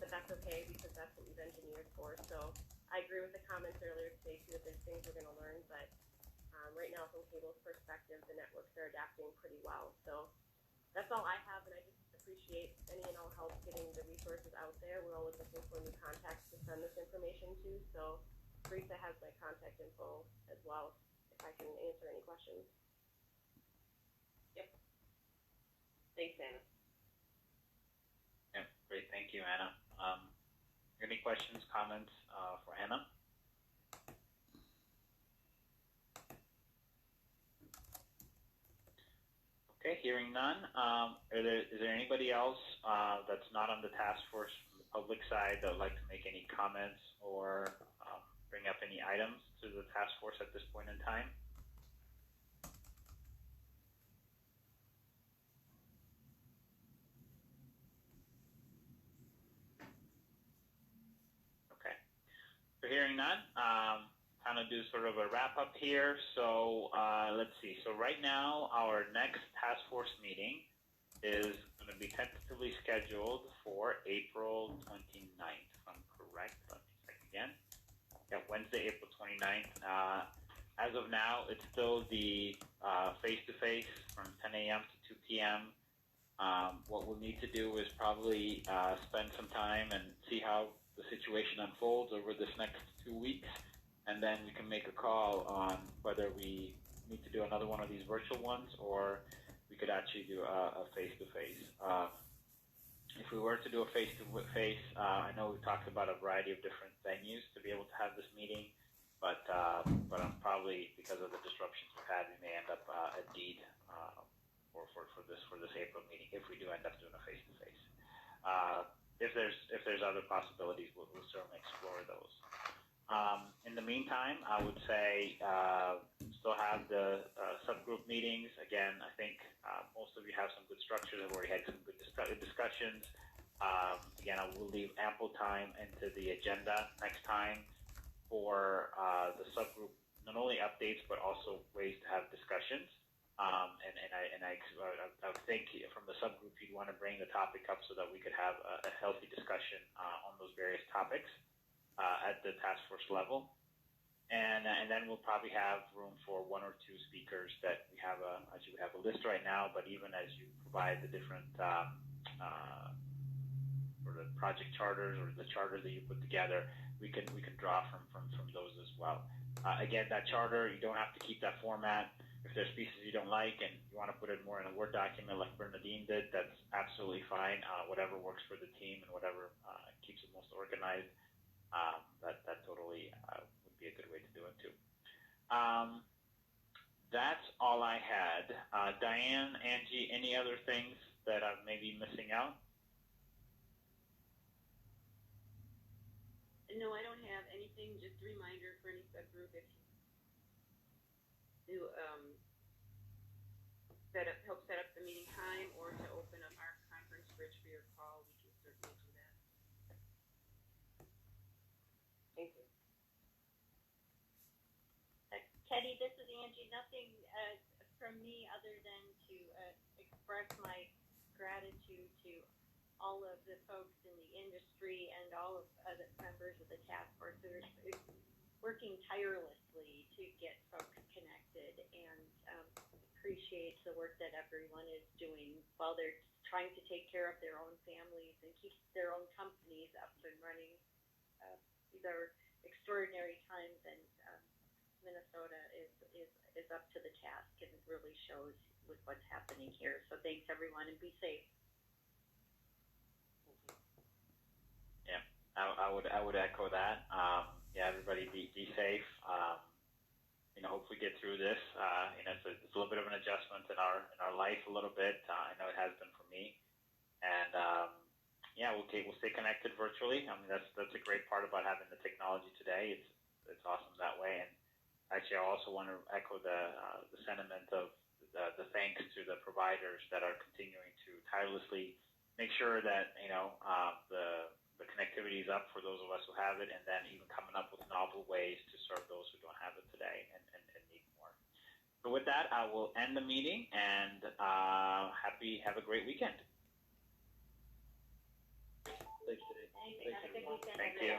But that's okay because that's what we've engineered for. So I agree with the comments earlier today too, that there's things we're going to learn, but Right now, from cable's perspective, the networks are adapting pretty well. So that's all I have, and I just appreciate any and all help getting the resources out there. We're always looking for new contacts to send this information to. So Teresa has my contact info as well if I can answer any questions. Yep. Thanks, Anna. Yeah, great. Thank you, Anna. Any questions, comments for Anna? Okay, hearing none. Is there anybody else that's not on the task force from the public side that would like to make any comments or bring up any items to the task force at this point in time? Okay. So hearing none, kind of do sort of a wrap up here. So let's see. So right now, our next task force meeting is going to be tentatively scheduled for April 29th, if I'm correct. Let me check again. Yeah, Wednesday, April 29th. As of now, it's still the face-to-face from 10 a.m. to 2 p.m. What we'll need to do is probably spend some time and see how the situation unfolds over this next 2 weeks, and then we can make a call on whether we need to do another one of these virtual ones or we could actually do a face-to-face. If we were to do a face-to-face, I know we talked about a variety of different venues to be able to have this meeting, but I'm probably, because of the disruptions we've had, we may end up at Deed for this April meeting if we do end up doing a face-to-face. If there's other possibilities, we'll certainly explore those. In the meantime, I would say still have the subgroup meetings. Again, I think most of you have some good structures. I've already had some good discussions. Again, I will leave ample time into the agenda next time for the subgroup, not only updates, but also ways to have discussions. I would think from the subgroup, you'd want to bring the topic up so that we could have a healthy discussion on those various topics at the task force level. And then we'll probably have room for one or two speakers that we have actually we have a list right now, but even as you provide the different sort of project charters or the charters that you put together, we can draw from those as well. Again, that charter, you don't have to keep that format. If there's pieces you don't like and you want to put it more in a Word document like Bernadine did, that's absolutely fine. Whatever works for the team and whatever keeps it most organized, that totally would be a good way to do it too. That's all I had. Diane, Angie, any other things that I'm maybe missing out? No, I don't have anything. Just a reminder for any subgroup if you help set up the meeting time or to open up our conference bridge for your call, we can certainly do that. Thank you. Teddy, this is Angie. Nothing from me other than to express my gratitude to all of the folks in the industry and all of the members of the task force who are working tirelessly to get folks connected, and appreciate the work that everyone is doing while they're trying to take care of their own families and keep their own companies up and running. These are extraordinary times, and Minnesota is up to the task, and it really shows with what's happening here. So thanks everyone, and be safe. Yeah, I would echo that. Yeah, everybody be safe. Hopefully get through this. It's a little bit of an adjustment in our life a little bit. I know it has been for me, and yeah, we'll stay connected virtually. I mean, that's a great part about having the technology today. It's awesome that way. And actually, I also want to echo the sentiment of the thanks to the providers that are continuing to tirelessly make sure that the connectivity is up for those of us who have it, and then even coming up with novel ways to serve those who don't have it today and need more. So with that, I will end the meeting, and have a great weekend. Thanks, Dave. Thanks. Have a good weekend. Thank you.